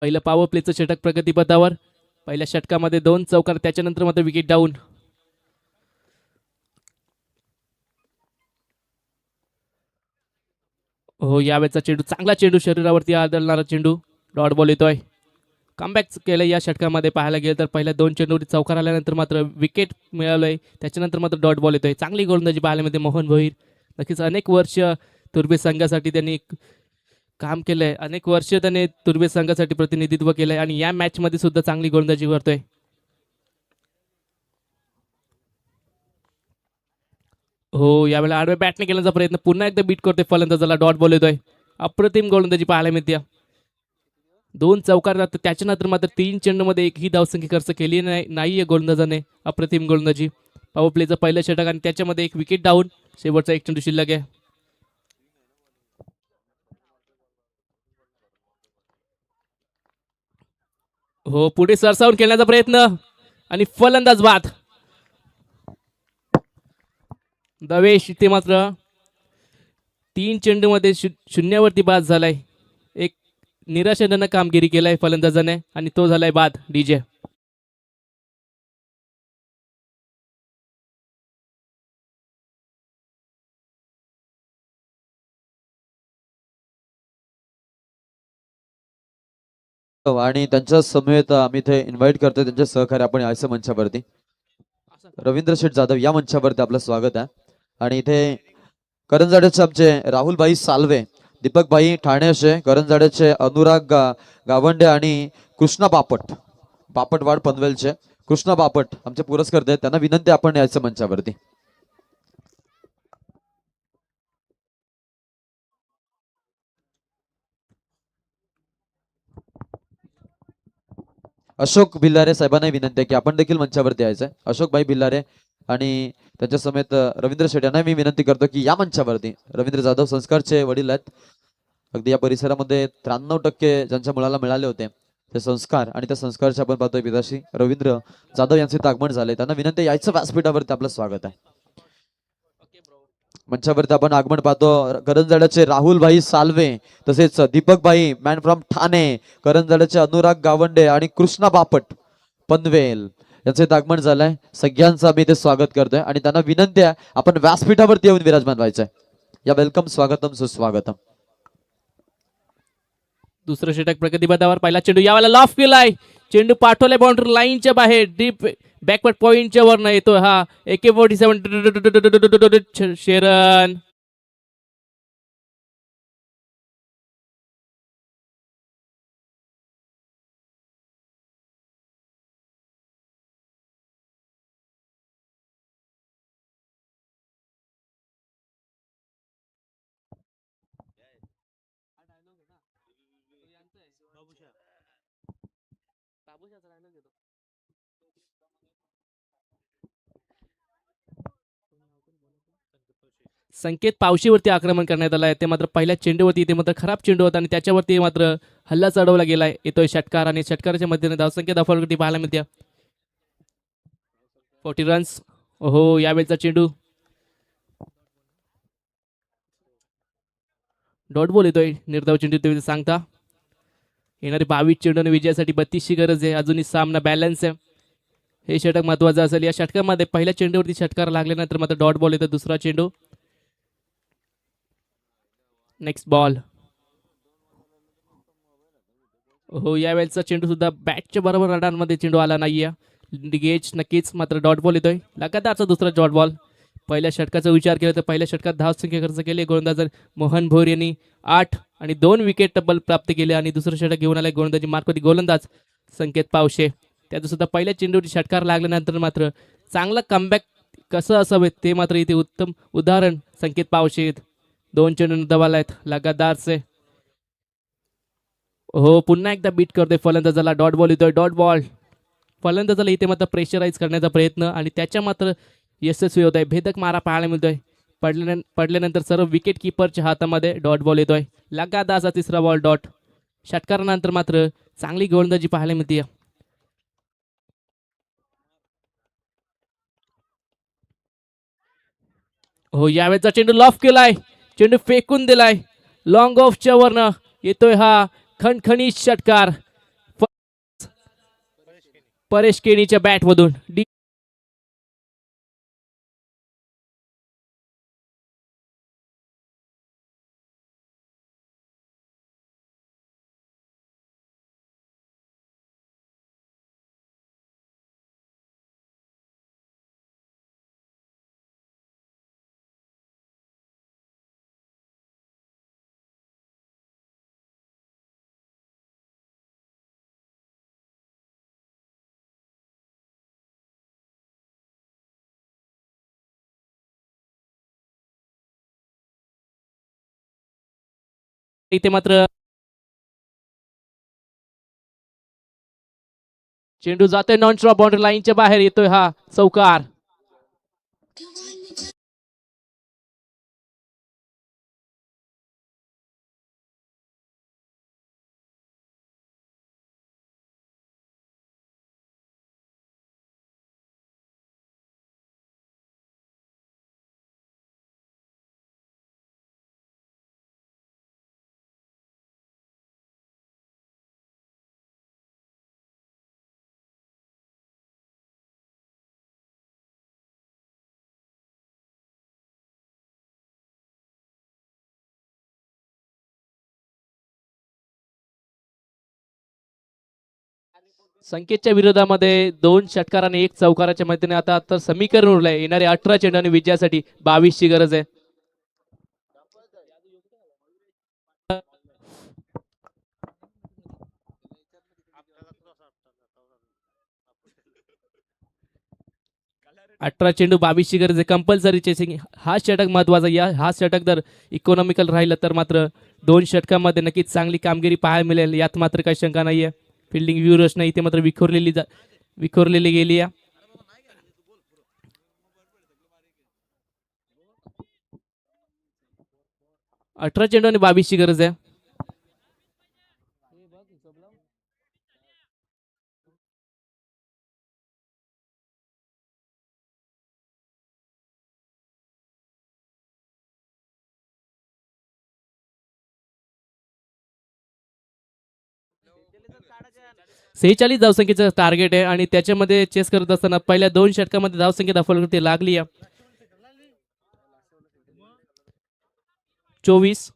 पहिलं पॉवर प्लेचं षटक प्रगतीपथावर. पहिल्या षटकामध्ये 2 चौकार. त्याच्यानंतर मात्र विकेट डाऊन. हो यावेळेचा चेंडू चांगला चेंडू. शरीरावरती आदळणारा चेंडू. डॉट बॉल येतोय. कमबॅक केलं या षटकामध्ये पाहायला गेलं तर पहिल्या 2 चेंडूवरती चौकार आल्यानंतर मात्र विकेट मिळालंय. त्याच्यानंतर मात्र डॉट बॉल येतोय. चांगली गोलंदाजी पाहायला मिळते मोहन भोईर. नक्कीच अनेक वर्ष तुर्बे संघासाठी त्यांनी काम केलंय. अनेक वर्ष त्याने तुर्बे संघासाठी प्रतिनिधित्व केलंय आणि या मॅच मध्ये सुद्धा चांगली गोलंदाजी करतोय. हो यावेळेला आडव्या बॅटने केल्याचा प्रयत्न पुन्हा एकदा बीट करतोय फलंदाजाला. डॉट बॉल येतोय. अप्रतिम गोलंदाजी पाहायला मिळते. 2 चौकार. त्याच्यानंतर मात्र 3 चेंडूमध्ये एकही धावसंख्या खर्च केली नाहीये गोलंदाजाने. अप्रतिम गोलंदाजी. पॉवर प्लेचं पहिलं षटक आणि त्याच्यामध्ये एक विकेट डाऊन. शेवटचा 1 चेंडू शिल्लक आहे. हो पुढे सरसावून खेळण्याचा प्रयत्न आणि फलंदाज बाद. दवेश इथे मात्र 3 चेंडूमध्ये शून्यावरती बाद झालाय. एक निराशाजनक कामगिरी केलाय फलंदाजाने आणि तो झालाय बाद. डीजे आणि त्यांच्या समेत आम्ही इथे इन्व्हाइट करतोय त्यांचे सहकारी आपण यायचं मंचावरती. रवींद्र शेठ जाधव या मंचावरती आपलं स्वागत आहे. आणि इथे करंजाड्याचे आमचे राहुलभाई सालवे, दीपकभाई ठाणेचे, करंजाड्याचे अनुराग गावंडे आणि कृष्णा बापटवाड पनवेलचे कृष्णा बापट आमचे पुरस्कर्ते आहेत. त्यांना विनंती आपण यायचं मंचावरती. अशोक भिल्लारे साहेबांना विनंती आहे की आपण देखील मंचावरती यायचं आहे. अशोक भाई भिल्लारे आणि त्यांच्या समेत रवींद्र शेट यांना मी विनंती करतो की या मंचावरती. रवींद्र जाधव संस्कारचे वडील आहेत. अगदी या परिसरामध्ये 93% ज्यांच्या मुलाला मिळाले होते ते संस्कार आणि त्या संस्कारचे आपण पाहतोय पिताश्री रवींद्र जाधव यांचे आगमन झाले. त्यांना विनंती यायचं व्यासपीठावरती आपलं स्वागत आहे. मंचावरती आपण आगमन पाहतो करंजाड्याचे राहुलभाई सालवे, तसेच दीपकभाई मॅन फ्रॉम ठाणे, करंजाड्याचे अनुराग गावंडे आणि कृष्णा बापट पनवेल यांचे आगमन झालंय. सगळ्यांचं आम्ही इथे स्वागत करतोय आणि त्यांना विनंती आहे आपण व्यासपीठावरती येऊन विराजमान व्हायचंय. या वेलकम, स्वागतम, सुस्वागतम. दुसरं षटक प्रगतीपथावर. पहिला चेंडू यावेळेला लॉफ केलाय. चेंडू पाठवलाय बाउंड्री लाईनच्या बाहेर. डीप बॅकवर्ड पॉइंटच्या वर येतो हा. AK-47 Sheeran. संकेत पावशीवरती आक्रमण करण्यात आलं आहे. ते मात्र पहिल्या चेंडूवरती ते मात्र खराब चेंडू होता आणि त्याच्यावरती मात्र हल्ला चढवला गेलाय. येतोय षटकार आणि षटकाराच्या मध्येने धावसंख्या धावफलकावरती पाहायला मिळते 40 रन्स. हो यावेळचा चेंडू डॉट बॉल येतोय. निर्धाव चेंडू ते सांगता येणारे 22 चेंडूने विजयासाठी 32ची गरज आहे. अजूनही सामना बॅलन्स आहे. हे षटक महत्वाचं असेल. या षटकामध्ये पहिल्या चेंडूवरती षटकार लागल्यानंतर मात्र डॉट बॉल येतो. दुसरा चेंडू नेक्स्ट बॉल. हो यावेळेचा चेंडू सुद्धा बॅटच्या बरोबर रडांमध्ये चेंडू आला नाहीये. गेज नक्कीच मात्र डॉट बॉल येतोय. लगातारचा दुसरा डॉट बॉल. पहिल्या षटकाचा विचार केला तर पहिल्या षटकात धावसंख्या खर्च केली गोलंदाज मोहन भोर यांनी 8 आणि 2 विकेट टब्बल प्राप्त केले आणि दुसरं षटक घेऊन आले गोलंदाजी मार्कवरती गोलंदाज संकेत पावशे. त्याचं सुद्धा पहिल्या चेंडूवरती षटकार लागल्यानंतर मात्र चांगला कमबॅक कसं असावे ते मात्र इथे उत्तम उदाहरण संकेत पावशे. 2 चेंडू दबाला आहेत लगातारचे. हो पुन्हा एकदा बीट करतोय फलंदाजाला. डॉट बॉल येतोय. डॉट बॉल फलंदाजाला इथे मात्र प्रेशराईज करण्याचा प्रयत्न आणि त्याच्या मात्र यशस्वी होत आहे. भेदक मारा पाहायला मिळतोय. पडल्यानंतर सर्व विकेट किपरच्या हातामध्ये डॉट बॉल येतोय. लगातारचा तिसरा बॉल डॉट. षटकारानंतर मात्र चांगली गोलंदाजी पाहायला मिळते. हो यावेळेचा चेंडू लॉफ केलाय. चेंडू फेकून दिलाय. लॉंग ऑफच्या वरनं येतोय हा खणखणीत षटकार परेश केणीच्या बॅटमधून. इथे मात्र चेंडू जातोय नॉन स्टॉप बाउंड्री लाईनच्या बाहेर. येतोय हा चौकार. संकेतच्या विरोधामध्ये 2 षटकार आणि 1 चौकाराच्या मदतीने आता समीकरण उरलंय. येणारे 18 चेंडूने विजयासाठी 22ची गरज आहे. अठरा चेंडू 22ची गरज आहे. कंपल्सरी चेसिंग हा षटक महत्वाचा. हा षटक जर इकॉनॉमिकल राहिलं तर मात्र 2 षटकामध्ये नक्कीच चांगली कामगिरी पाहायला मिळेल. यात मात्र काही शंका नाहीये. फिल्डिंग व्यूरचना इथे मात्र विखुरलेली गेली आहे. 18 चेंडू आणि 22ची गरज आहे. सेहेचाळीस धावसंख्येचं टार्गेट आहे आणि त्याच्यामध्ये चेस करत असताना पहिल्या 2 षटकामध्ये धावसंख्या दाखवली लागली आहे 24.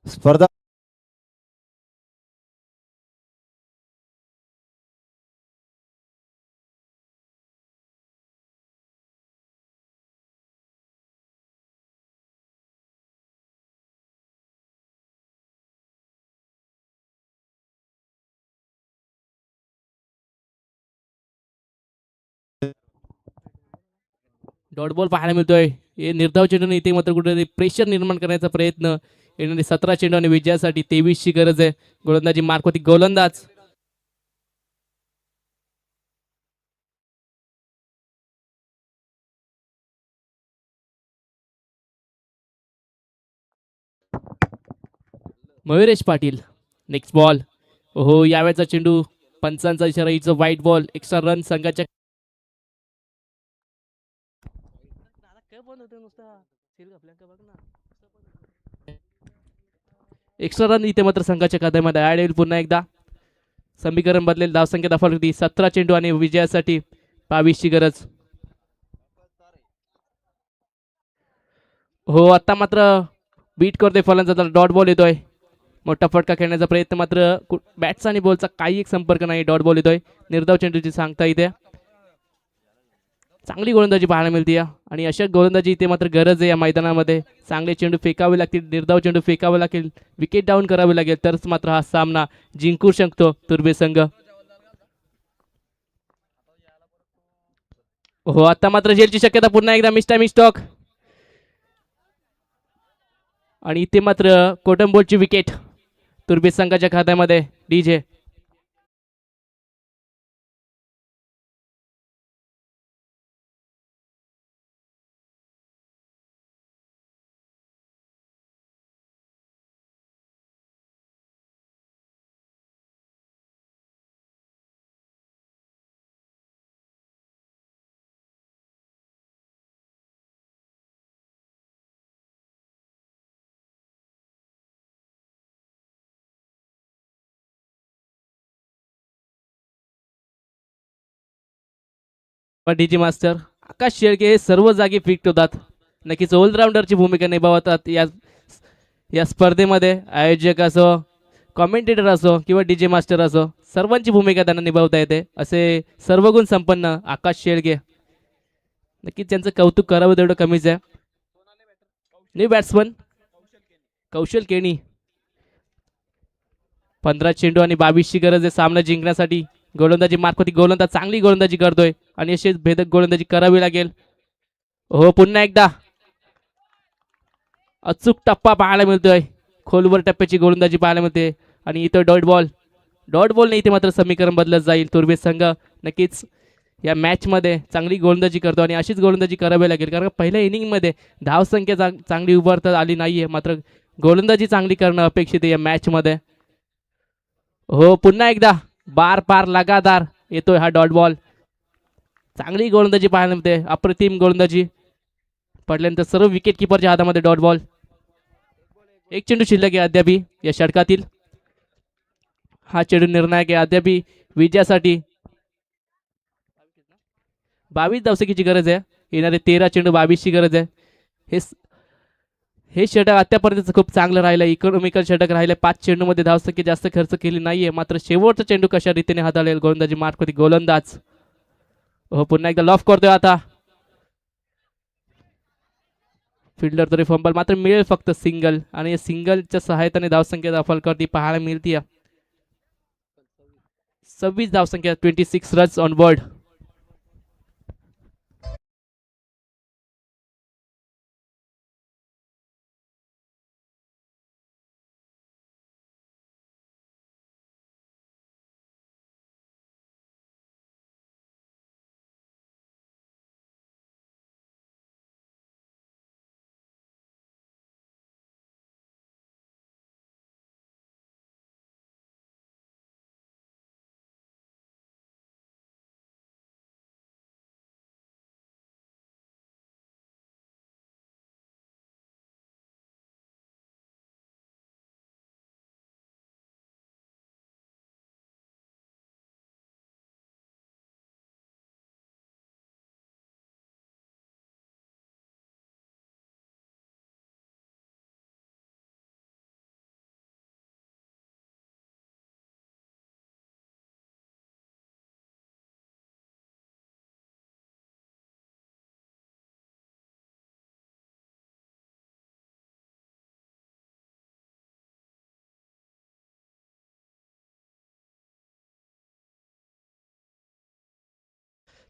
स्पर्धा डॉट बॉल पाहायला मिळतोय. हे निर्धाव चेंडूने इथे मात्र कुठेतरी प्रेशर निर्माण करण्याचा प्रयत्न. येणारे 17 चेंडू आणि विजयासाठी 23 ची गरज आहे. गोलंदाजी मार्क गोलंदाज मयुरेश पाटील. Next ball. हो यावेळेचा चेंडू पंचांचा इशारा, इच व्हाईट बॉल. एक्स्ट्रा रन संघाच्या एक्स्ट्रा रन इथे मात्र संघाच्या खात्यामध्ये ऍड येईल. पुन्हा एकदा समीकरण बदलेल. धावसंख्या दफावरती 17 चेंडू आणि विजयासाठी 22 ची गरज. हो आता मात्र बीट करतोय फलंदाजाला. डॉट बॉल येतोय. मोठा फटका खेळण्याचा प्रयत्न मात्र बॅट्स आणि बॉलचा काही एक संपर्क नाही. डॉट बॉल येतोय. निर्धाव चेंडूची सांगता इथे. चांगली गोलंदाजी पाहायला मिळते आणि अशा गोलंदाजी इथे मात्र गरज आहे या मैदानामध्ये. चांगले चेंडू फेकावे लागतील. निर्धाव चेंडू फेकावे लागेल. विकेट डाऊन करावे लागेल तरच मात्र हा सामना जिंकू शकतो तुर्बे संघ. हो आता मात्र झेलची शक्यता. पुन्हा एकदा मिस टायमिंग स्टॉक आणि इथे मात्र कोटमबोलची विकेट तुर्बे संघाच्या खात्यामध्ये. डीजे डीजे मास्टर आकाश शेळके हे सर्व जागी फिट होतात. नक्कीच ऑलराऊंडरची भूमिका निभावतात या स्पर्धेमध्ये. आयोजक असो, कॉमेंटेटर असो किंवा डीजे मास्टर असो, सर्वांची भूमिका त्यांना निभावता येते. असे सर्वगुण संपन्न आकाश शेळके. नक्कीच त्यांचं कौतुक करावं तेवढं कमीच आहे. न्यू बॅट्समन कौशल केणी 15 चेंडू आणि 22ची गरज आहे सामना जिंकण्यासाठी. गोलंदाजी मार्फत गोलंदाज चांगली गोलंदाजी करतोय आणि अशीच भेदक गोलंदाजी करावी लागेल. हो पुन्हा एकदा अचूक टप्पा पाहायला मिळतोय. खोलवर टप्प्याची गोलंदाजी पाहायला मिळते आणि इथं डॉट बॉलने इथे मात्र समीकरण बदलत जाईल. तुर्बे संघ नक्कीच या मॅचमध्ये चांगली गोलंदाजी करतो आणि अशीच गोलंदाजी करावी लागेल, कारण पहिल्या इनिंगमध्ये धावसंख्या चांगली उभारता आली नाहीये, मात्र गोलंदाजी चांगली करणं अपेक्षित आहे या मॅचमध्ये. हो पुन्हा एकदा पार लगातार येतोय हा डॉट बॉल. चांगली गोलंदाजी पाहायला मिळते, अप्रतिम गोलंदाजी पडल्यानंतर सर्व विकेट किपरच्या हातामध्ये डॉट बॉल. एक चेंडू शिल्लक आहे अद्यापी या षटकातील. हा चेंडू निर्णायक आहे अद्यापी विजयासाठी. 22 धावसंख्येची गरज आहे. येणारे 13 चेंडू 22ची गरज आहे. हे षटक आतापर्यंत खूप चांगलं राहिलं, इकॉनॉमिकल षटक राहिलं. 5 चेंडूमध्ये धावसंख्या जास्त खर्च केली नाहीये, मात्र शेवटचा चेंडू कशा रीतीने हाताळेल गोलंदाजी मार्फत गोलंदाज. हो पुन्हा एकदा लॉफ करतोय आता. फिल्डर तरी फंबल, मात्र मिळेल फक्त सिंगल आणि सिंगलच्या सहायताने धावसंख्या फलकर्ती पाहायला मिळते. 26 धावसंख्या, 26 रन्स ऑन बोर्ड.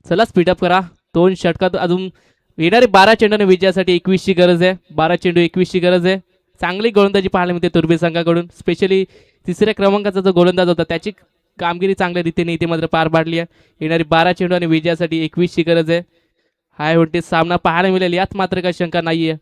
चला स्पीडअप करा. 2 षटकात अजून येणारे 12 चेंडूने विजयासाठी 21ची गरज आहे. 12 चेंडू 21ची गरज आहे. चांगली गोलंदाजी पाहायला मिळते तुर्बे संघाकडून. स्पेशली तिसऱ्या क्रमांकाचा जो गोलंदाज होता त्याची कामगिरी चांगल्या रीतीने इथे मात्र पार पाडली आहे. येणारी 12 चेंडू आणि विजयासाठी 21ची गरज आहे. हाय व्होल्टेज सामना पाहायला मिळेल यात मात्र काही शंका नाहीये.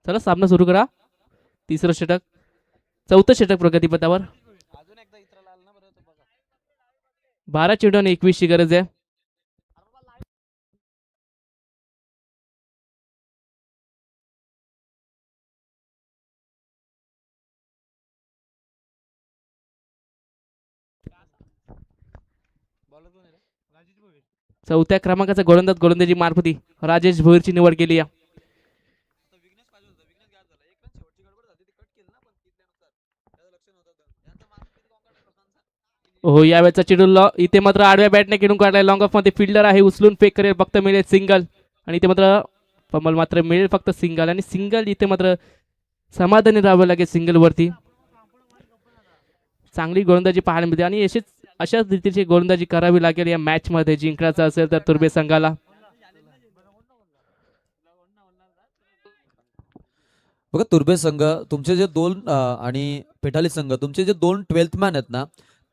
चला सामना सुरू करा. तिसरं षटक, चौथं षटक प्रगतीपथावर. 12 चेंडू आणि 21ची गरज आहे. चौथ्या क्रमांकाचा गोलंदाज गोलंदाजी मार्फती राजेश भोईरची निवड केली आहे. हो यावेळेचा चेंडू इथे मात्र आडव्या बॅटने खेळून काढलाय. लॉंग ऑफ मध्ये फिल्डर आहे, उचलून फेक करेल, फक्त मिळेल सिंगल. आणि इथे मात्र पमल मात्र मिळेल फक्त सिंगल आणि सिंगल इथे मात्र समाधानी राहावं लागेल सिंगल वरती. चांगली गोलंदाजी पाहायला मिळते आणि अशाच रीतीची गोलंदाजी करावी लागेल या मॅच मध्ये जिंकण्याचं असेल तर तुर्बे संघाला. बघा तुर्बे संघ तुमचे जे 2 आणि पेठाली संघ तुमचे जे 2 12th मॅन आहेत ना,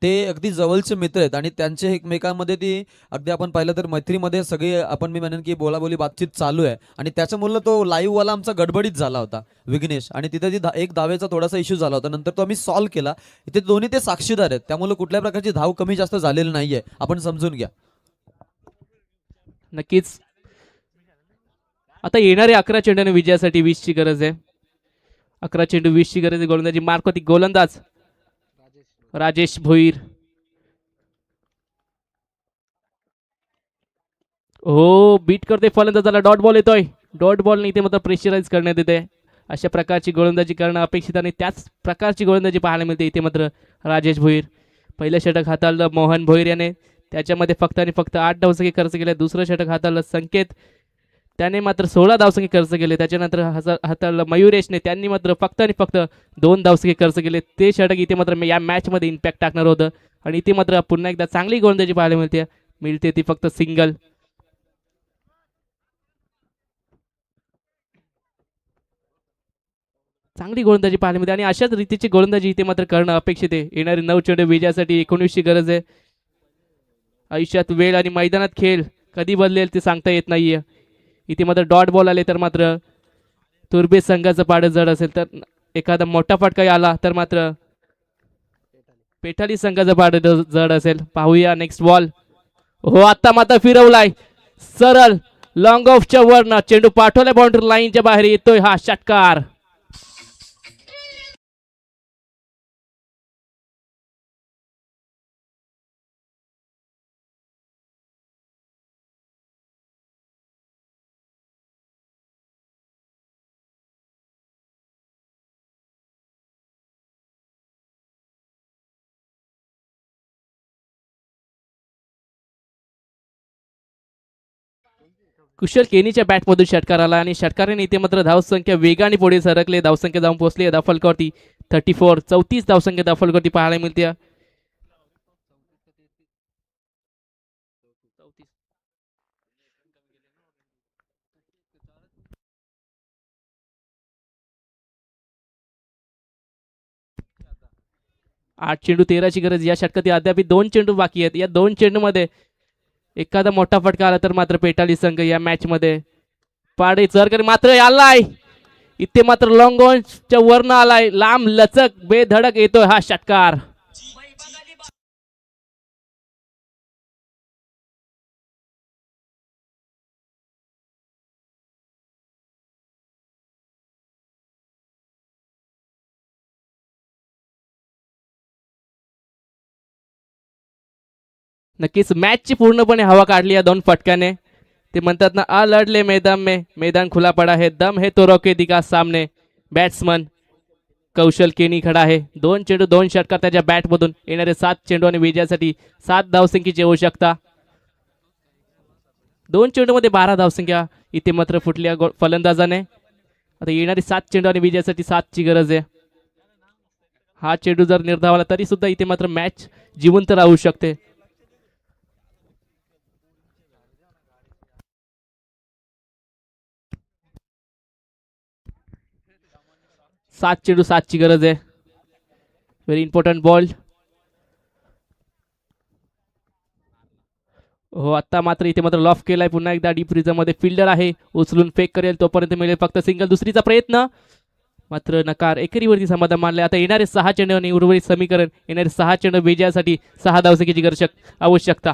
ते अगदी जवळचे मित्र आहेत आणि त्यांचे एकमेकांमध्ये ती अगदी आपण पाहिलं तर मैत्रीमध्ये सगळे आपण मी म्हणेन की बोलाबोली बातचीत चालू आहे. आणि त्याच्यामुळे तो लाईव्ह वाला आमचा गडबडीत झाला होता विघ्नेश, आणि तिथे एक धावेचा थोडासा इश्यू झाला होता. नंतर तो आम्ही सॉल्व्ह केला. इथे दोन्ही ते साक्षीदार आहेत, त्यामुळे कुठल्या प्रकारची धाव कमी जास्त झालेली नाहीये, आपण समजून घ्या. नक्कीच आता येणारे 11 चेंडूने विजयासाठी 20ची गरज आहे. 11 चेंडू 20ची गरज आहे. गोलंदाजी मार्फती गोलंदाज राजेश भोईर. हो, बीट करते फलंदाजाला. डॉट बॉल येतोय. डॉट बॉलने इथे मात्र प्रेशराईज करण्यात येते. अशा प्रकारची गोलंदाजी करणं अपेक्षित आणि त्याच प्रकारची गोलंदाजी पाहायला मिळते इथे मात्र राजेश भोईर. पहिलं षटक हाताळलं मोहन भोईर याने, त्याच्यामध्ये फक्त आणि फक्त 8 धावसंख्या खर्च केले. दुसरं षटक हाताळलं संकेत, त्याने मात्र 16 धावसंख्या खर्च केले. त्याच्यानंतर हाताळलं मयुरेशने, त्यांनी मात्र फक्त आणि फक्त 2 धावसंख्या खर्च केले. ते षटक इथे मात्र या मॅचमध्ये इम्पॅक्ट टाकणार होतं आणि इथे मात्र पुन्हा एकदा चांगली गोलंदाजी पाहायला मिळते ती फक्त सिंगल. चांगली गोलंदाजी पाहायला मिळते आणि अशाच रीतीची गोलंदाजी इथे मात्र करणं अपेक्षित आहे. येणारे 9 चेंडू विजयासाठी 19ची गरज आहे. आयुष्यात वेळ आणि मैदानात खेळ कधी बदलेल ते सांगता येत नाहीये. इथे मात्र डॉट बॉल आले तर मात्र तुर्बे संघाचं पाडं जड असेल, तर एखादा मोठा फटका आला तर मात्र पेठाली संघाचं पाडं जड असेल. पाहूया नेक्स्ट बॉल. हो, आता मात्र फिरवलाय सरळ लॉंग ऑफच्या वरनं चेंडू पाठवलाय बाउंड्री लाईनच्या बाहेर. येतोय हा षटकार. कुशल केनीच्या बॅटमधून षटकार आला आणि षटकाराने इथे मात्र धावसंख्या वेगाने पुढे सरकले. धावसंख्या जाऊन पोहोचली धावफलकावरती 34. 34 धावसंख्या धावफलकावरती पाहायला मिळते. आठ चेंडू 13ची गरज. या षटकात अद्याप 2 चेंडू बाकी आहेत. या 2 चेंडूमध्ये एखादा मोठा फटका आला तर मात्र पेटाली संघ या मॅच मध्ये पाडे चरकर मात्र आलाय. इथे मात्र लॉंग ऑनच्या वरनं आलाय. लांब लचक बेधडक येतोय हा षटकार. नक्कीच मॅचची पूर्णपणे हवा काढली या 2 फटक्याने. ते म्हणतात ना, आ लढले मैदान में, मैदान खुला पड़ा है, दम है तो रोके दिखा सामने. बॅट्समन कौशल केनी खडा आहे. 2 चेंडू 2 षटकार त्याच्या बॅटमधून. येणारे 7 चेंडू आणि विजयासाठी 7 धावसंख्येची आवश्यकता. 2 चेंडूमध्ये 12 धावसंख्या इथे मात्र फुटल्या फलंदाजाने. आता येणारी 7 चेंडू आणि विजयासाठी 7ची गरज आहे. हा चेंडू जर निर्धावला तरी सुद्धा इथे मात्र मॅच जिवंत राहू शकते. 7 चेंडू 7ची गरज आहे. Very important ball. हो, आता मात्र इथे मात्र लॉफ केलाय. पुन्हा एकदा डीप मध्ये फिल्डर आहे, उचलून फेक करेल तोपर्यंत मिळेल फक्त सिंगल. दुसरीचा प्रयत्न मात्र नकार. एकेरीवरती समाधान मानले. आता येणारे 6 चेंडू आणि उर्वरित समीकरण. येणारे 6 चेंडू विजयासाठी 6 धावसंख्येची गरज आवश्यकता.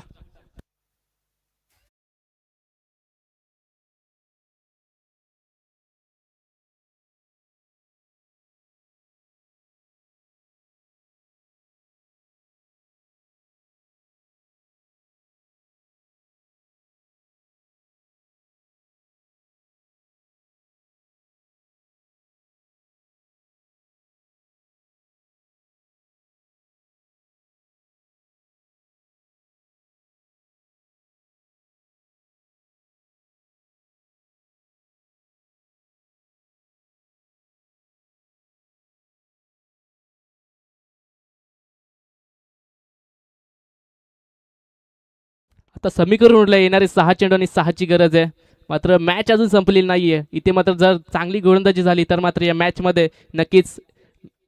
आता समीकरण उरलं. येणारे 6 चेंडू आणि 6ची गरज आहे. मात्र मॅच अजून संपलेली नाहीये. इथे मात्र जर चांगली गोलंदाजी झाली तर मात्र या मॅच मध्ये नक्कीच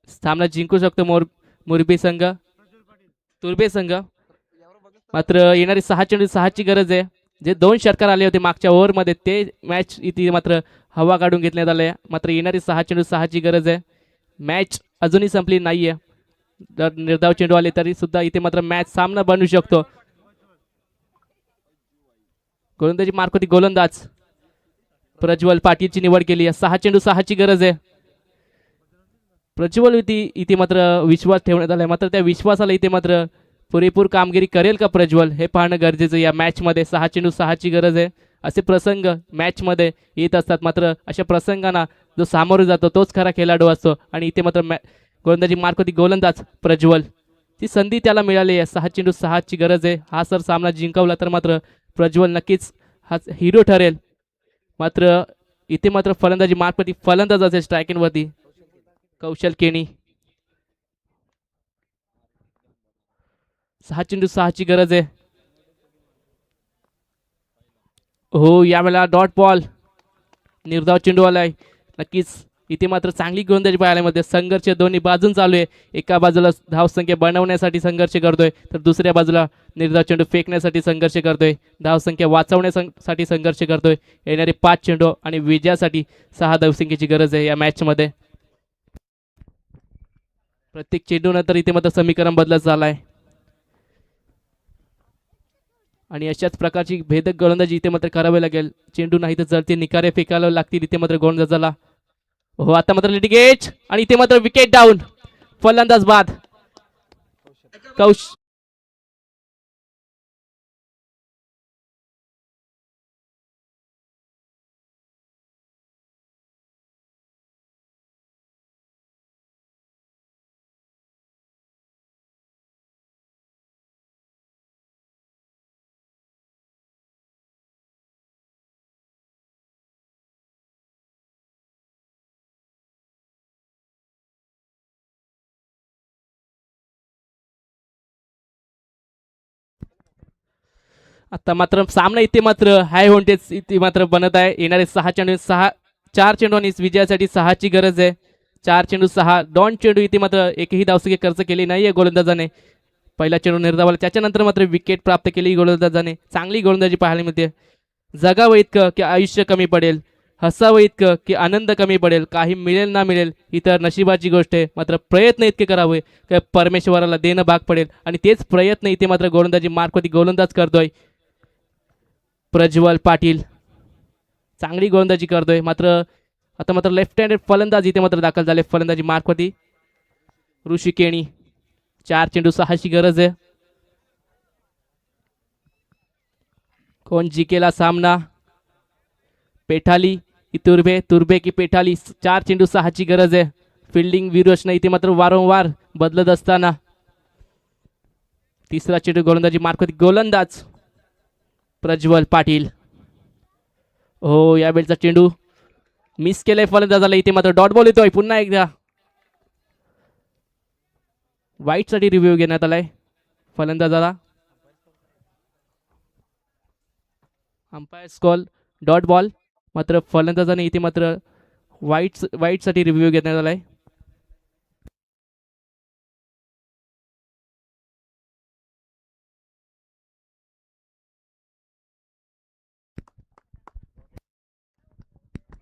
सामना जिंकू शकतो मुरबी संघ, तुर्बे संघ. मात्र येणारे 6 चेंडू 6ची गरज आहे. जे 2 षटकार आले होते मागच्या ओव्हरमध्ये ते मॅच इथे मात्र हवा काढून घेतण्यात आले. मात्र येणारी 6 चेंडू 6ची गरज आहे. मॅच अजूनही संपली नाहीये. जर निर्धाव चेंडू आले तरी सुद्धा इथे मात्र मॅच सामना बनू शकतो. गोलंदाजी मार्कोती गोलंदाज प्रज्वल पाटीलची निवड केली आहे. 6 चेंडू 6ची गरज आहे. प्रज्वल इथे मात्र विश्वास ठेवण्यात आलाय. मात्र त्या विश्वासाला इथे मात्र पुरेपूर कामगिरी करेल का प्रज्वल हे पाहणं गरजेचं या मॅचमध्ये. 6 चेंडू 6ची गरज आहे. असे प्रसंग मॅचमध्ये येत असतात, मात्र अशा प्रसंगांना जो सामोरे जातो तोच खरा खेळाडू असतो. आणि इथे मात्र गोलंदाजी मार्कवरती गोलंदाज प्रज्वल, ती संधी त्याला मिळाली आहे. 6 चेंडू 6ची गरज आहे. हा सर सामना जिंकवला तर मात्र प्रज्वल नक्कीच हा हिरो ठरेल. मात्र इथे मात्र फलंदाजी मार्कवरती फलंदाज असेल स्ट्रायकिंगवरती कौशल केणी. 6 चेंडू 6ची गरज आहे. हो, यावेळेला डॉट बॉल निर्धाव चेंडू आलाय. नक्कीच इथे मात्र चांगली गोलंदाजी पाहायला मध्ये संघर्ष दोन्ही बाजून चालू आहे. एका बाजूला धावसंख्या बनवण्यासाठी संघर्ष करतोय तर दुसऱ्या बाजूला निर्धाव चेंडू फेकण्यासाठी संघर्ष करतोय. धावसंख्या वाचवण्यासाठी संघर्ष करतोय. येणारे 5 चेंडू आणि विजयासाठी 6 धावसंख्येची गरज आहे या मॅचमध्ये. प्रत्येक चेंडूनंतर इथे मात्र समीकरण बदलत झालाय आणि अशाच प्रकारची भेदक गोलंदाजी इथे मात्र करावी लागेल. चेंडू नाही तर जळते निकारे फेकायला लागतील इथे मात्र गोलंदाजाला. हो, आता मात्र लिटिगेट आणि इथे मात्र विकेट डाऊन. फलंदाज बाद. आता मात्र सामना इथे मात्र हाय व्होल्टेज इथे मात्र बनत आहे. येणारे 6 चेंडू 4 चेंडू आणि विजयासाठी 6ची गरज आहे. 4 चेंडू 6 डॉन चेंडू इथे मात्र एकही धावसंख्या खर्च केली नाही आहे गोलंदाजाने. पहिला चेंडू निर्धावला, त्याच्यानंतर मात्र विकेट प्राप्त केली गोलंदाजाने. चांगली गोलंदाजी पाहायला मिळते. जगावं इतकं की आयुष्य कमी पडेल, हसावं इतकं की आनंद कमी पडेल. काही मिळेल ना मिळेल ही तर नशिबाची गोष्ट आहे, मात्र प्रयत्न इतके करावे की परमेश्वराला देणं भाग पडेल. आणि तेच प्रयत्न इथे मात्र गोलंदाजी मार्कवरती गोलंदाज करतोय प्रज्वल पाटील. चांगली गोलंदाजी करतोय. मात्र आता मात्र लेफ्ट हँडेड फलंदाज इथे मात्र दाखल झाले फलंदाजी मार्कवरती ऋषी केणी. 4 चेंडू 6ची गरज आहे. कोण जिंकेला सामना, पेठाली की तुर्भे, तुर्भे की पेठाली. 4 चेंडू 6ची गरज आहे. फिल्डिंग विरोचना इथे मात्र वारंवार बदलत असताना तिसरा चेंडू गोलंदाजी मार्कवरती गोलंदाज प्रज्वल पाटील. हो, यावेळचा चेंडू मिस केलाय फलंदाजाला. इथे मात्र डॉट बॉल येतोय पुन्हा एकदा. वाईट साठी रिव्ह्यू घेण्यात आलाय फलंदाजाला. अंपायर कॉल डॉट बॉल, मात्र फलंदाजाने इथे मात्र वाईट साठी रिव्ह्यू घेण्यात आलाय.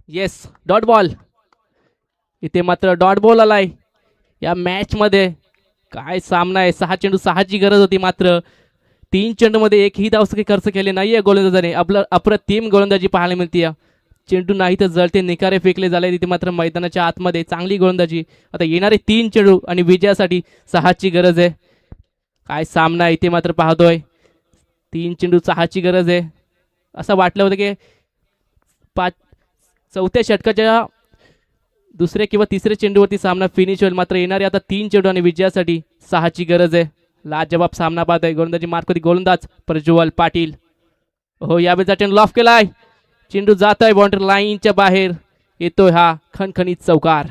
Yes, dot ball. इथे मात्र डॉट बॉल आलाय या मॅच मध्ये. काय सामना आहे. 6 चेंडू 6ची गरज होती, मात्र 3 चेंडूमध्ये एकही धावसंख्या खर्च केले नाहीये गोलंदाजाने. अप्रतिम गोलंदाजी पाहायला मिळते. चेंडू नाही तर जळते निकारे फेकले झाले तिथे मात्र मैदानाच्या आतमध्ये चांगली गोलंदाजी. आता येणारे 3 चेंडू आणि विजयासाठी 6ची गरज आहे. काय सामना इथे मात्र पाहतोय. 3 चेंडू 6ची गरज आहे. असं वाटलं होतं की चौथ्या षटकाच्या दुसऱ्या किंवा तिसऱ्या चेंडूवरती सामना फिनिश होईल, मात्र येणारे आता 3 चेंडू आणि विजयासाठी 6ची गरज आहे. लाजवाब सामना पाहत आहे गोलंदाजी मार्कवरती गोलंदाज प्रज्वल पाटील. हो, यावेळेचा चेंडू लॉफ केलाय. चेंडू जात आहे बाउंड्री लाईनच्या बाहेर. येतोय हा खणखणीत चौकार.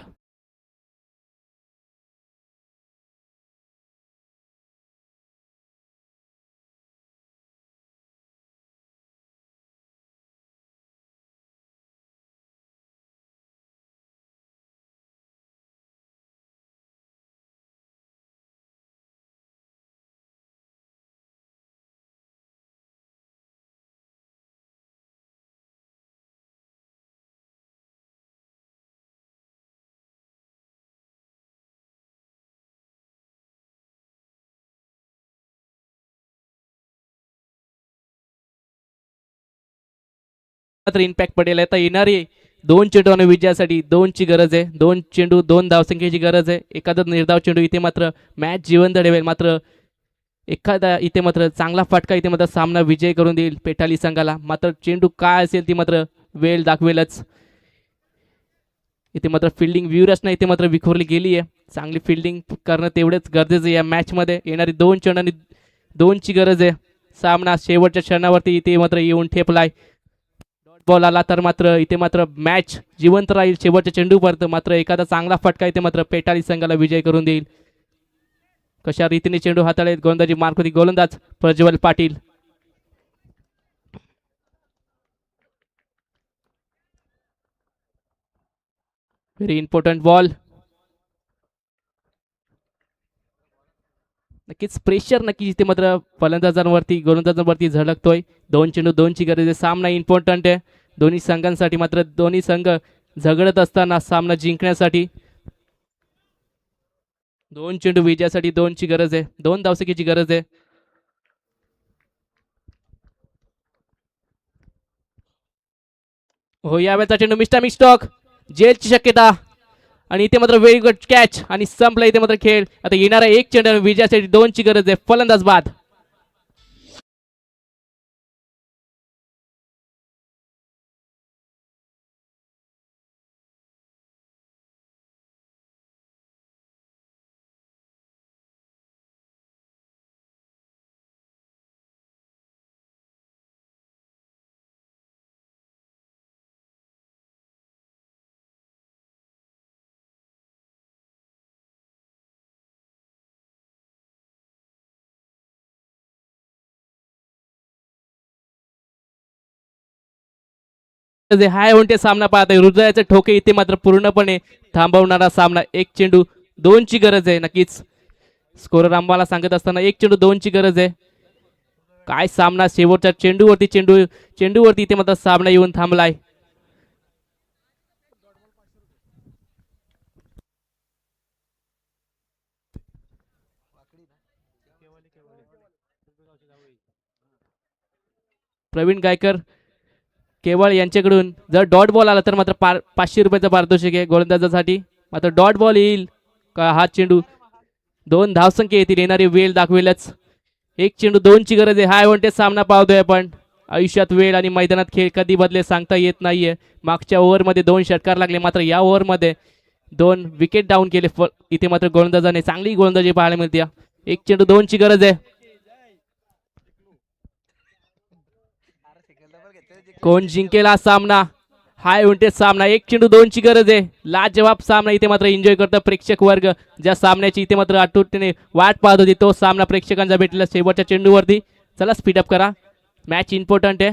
मात्र इम्पॅक्ट पडेल. आता येणारे 2 चेंडू आणि विजयासाठी 2ची गरज आहे. 2 चेंडू 2 धावसंख्येची गरज आहे. एखादा निर्धाव चेंडू इथे मात्र मॅच जिवंत ठेवेल. मात्र एखादा इथे मात्र चांगला फटका इथे मात्र सामना विजय करून देईल पेटाली संघाला. मात्र चेंडू काय असेल ती मात्र वेळ दाखवेलच. इथे मात्र फिल्डिंग व्यूरचना इथे मात्र विखुरली गेली आहे. चांगली फिल्डिंग करणं तेवढंच गरजेचं आहे या मॅचमध्ये. येणारी 2 चेंडू 2ची गरज आहे. सामना शेवटच्या क्षणावरती इथे मात्र येऊन ठेपलाय. डॉट बॉल आला तर मात्र इथे मात्र मॅच जिवंत राहील शेवटच्या चेंडूपर्यंत. मात्र एखादा चांगला फटका इथे मात्र पेटाली संघाला विजय करून देईल. कशा रीतीने चेंडू हाताळेल गोलंदाजी मार्कवरती गोलंदाज Prajwal Patil. Very important ball. नक्कीच प्रेशर नक्की इथे मात्र फलंदाजांवरती गोलंदाजांवरती झळकतोय. 2 चेंडू 2ची गरज आहे. सामना इम्पॉर्टंट आहे दोन्ही संघांसाठी. मात्र दोन्ही संघ झगडत असताना सामना जिंकण्यासाठी 2 चेंडू विजयासाठी 2ची गरज आहे. 2 धावसंख्येची गरज आहे. हो यावेळेचा चेंडू मिस्टर मिस्टॉक जेलची शक्यता आणि इथे मात्र व्हेरी गुड कॅच आणि संपला इथे मात्र खेळ. आता येणारा 1 चेंडू विजयासाठी 2ची गरज आहे. फलंदाज बाद. हाय म्हणते सामना पाहतोय. हृदयाचे ठोके इथे मात्र पूर्णपणे थांबवणारा सामना. 1 चेंडू 2ची गरज आहे. नक्कीच स्कोरर आम्हाला सांगत असताना 1 चेंडू 2ची गरज आहे. काय सामना शेवटच्या चेंडूवरती इथे मात्र सामना येऊन थांबलाय. प्रवीण गायकर केवळ यांच्याकडून जर डॉट बॉल आला तर मात्र 500 रुपयाचा पारितोषिक आहे गोलंदाजासाठी. मात्र डॉट बॉल येईल का हा चेंडू 2 धावसंख्या येतील. येणारी वेळ दाखवेलच. 1 चेंडू 2ची गरज आहे. हाय वनडे सामना पाहतोय आपण. आयुष्यात वेळ आणि मैदानात खेळ कधी बदले सांगता येत नाहीये. मागच्या ओव्हरमध्ये 2 षटकार लागले मात्र या ओव्हरमध्ये 2 विकेट डाऊन केले. इथे मात्र गोलंदाजाने चांगली गोलंदाजी पाहायला मिळते. 1 चेंडू 2ची गरज आहे. कोण जिंकेल हा सामना. हाय वोल्टेज सामना. 1 चेंडू 2ची गरज आहे. लाजवाब सामना इथे मात्र एन्जॉय करतो प्रेक्षक वर्ग. ज्या सामन्याची इथे मात्र आतुरतेने वाट पाहत होती तो सामना प्रेक्षकांचा भेटलेला शेवटच्या चेंडूवरती. चला स्पीडअप करा. मॅच इम्पॉर्टंट आहे.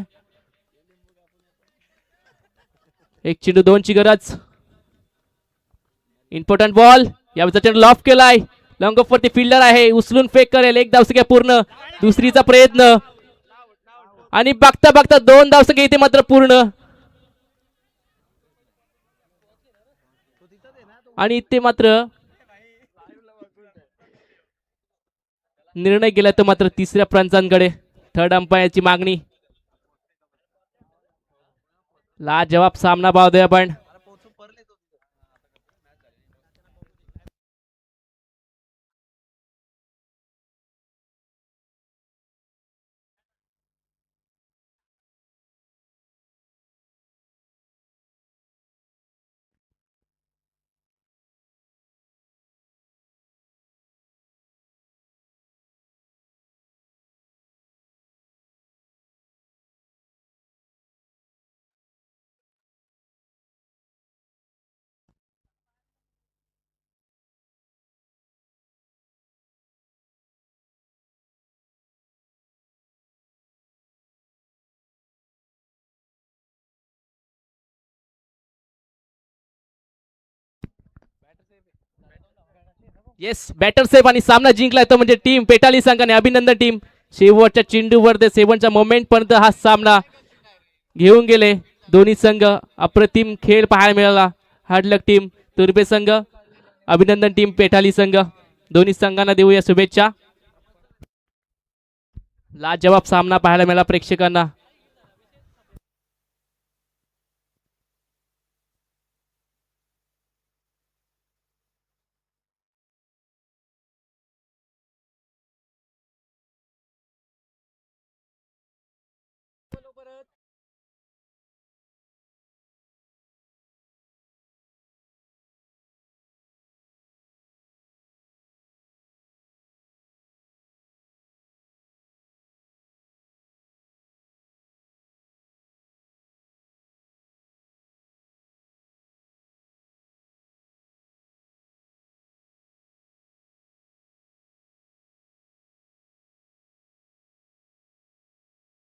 1 चेंडू 2ची गरज. Important ball. यावेळेचा चेंडू लॉफ केलाय. लॉंग ऑफ वरती फिल्डर आहे. उचलून फेक करेल. 1 धावसंख्या पूर्ण. दुसरीचा प्रयत्न आणि बघता बघता 2 धावसंख्या इथे मात्र पूर्ण. आणि इथे मात्र निर्णय गेला तो मात्र तिसऱ्या पंचांकडे. थर्ड अंपायरची मागणी. लाजवाब सामना पाहतोय आपण. येस बॅटर सेफ आणि सामना जिंकलाय तो म्हणजे टीम पेटाली संघाने. अभिनंदन टीम. शेवटच्या चेंडूवर ते शेवटच्या मोमेंट पर्यंत हा सामना घेऊन गेले दोन्ही संघ. अप्रतिम खेळ पाहायला मिळाला. हार्डलक टीम तुर्बे संघ. अभिनंदन टीम पेटाली संघ. दोन्ही संघांना देऊया शुभेच्छा. लाजवाब सामना पाहायला मिळाला प्रेक्षकांना.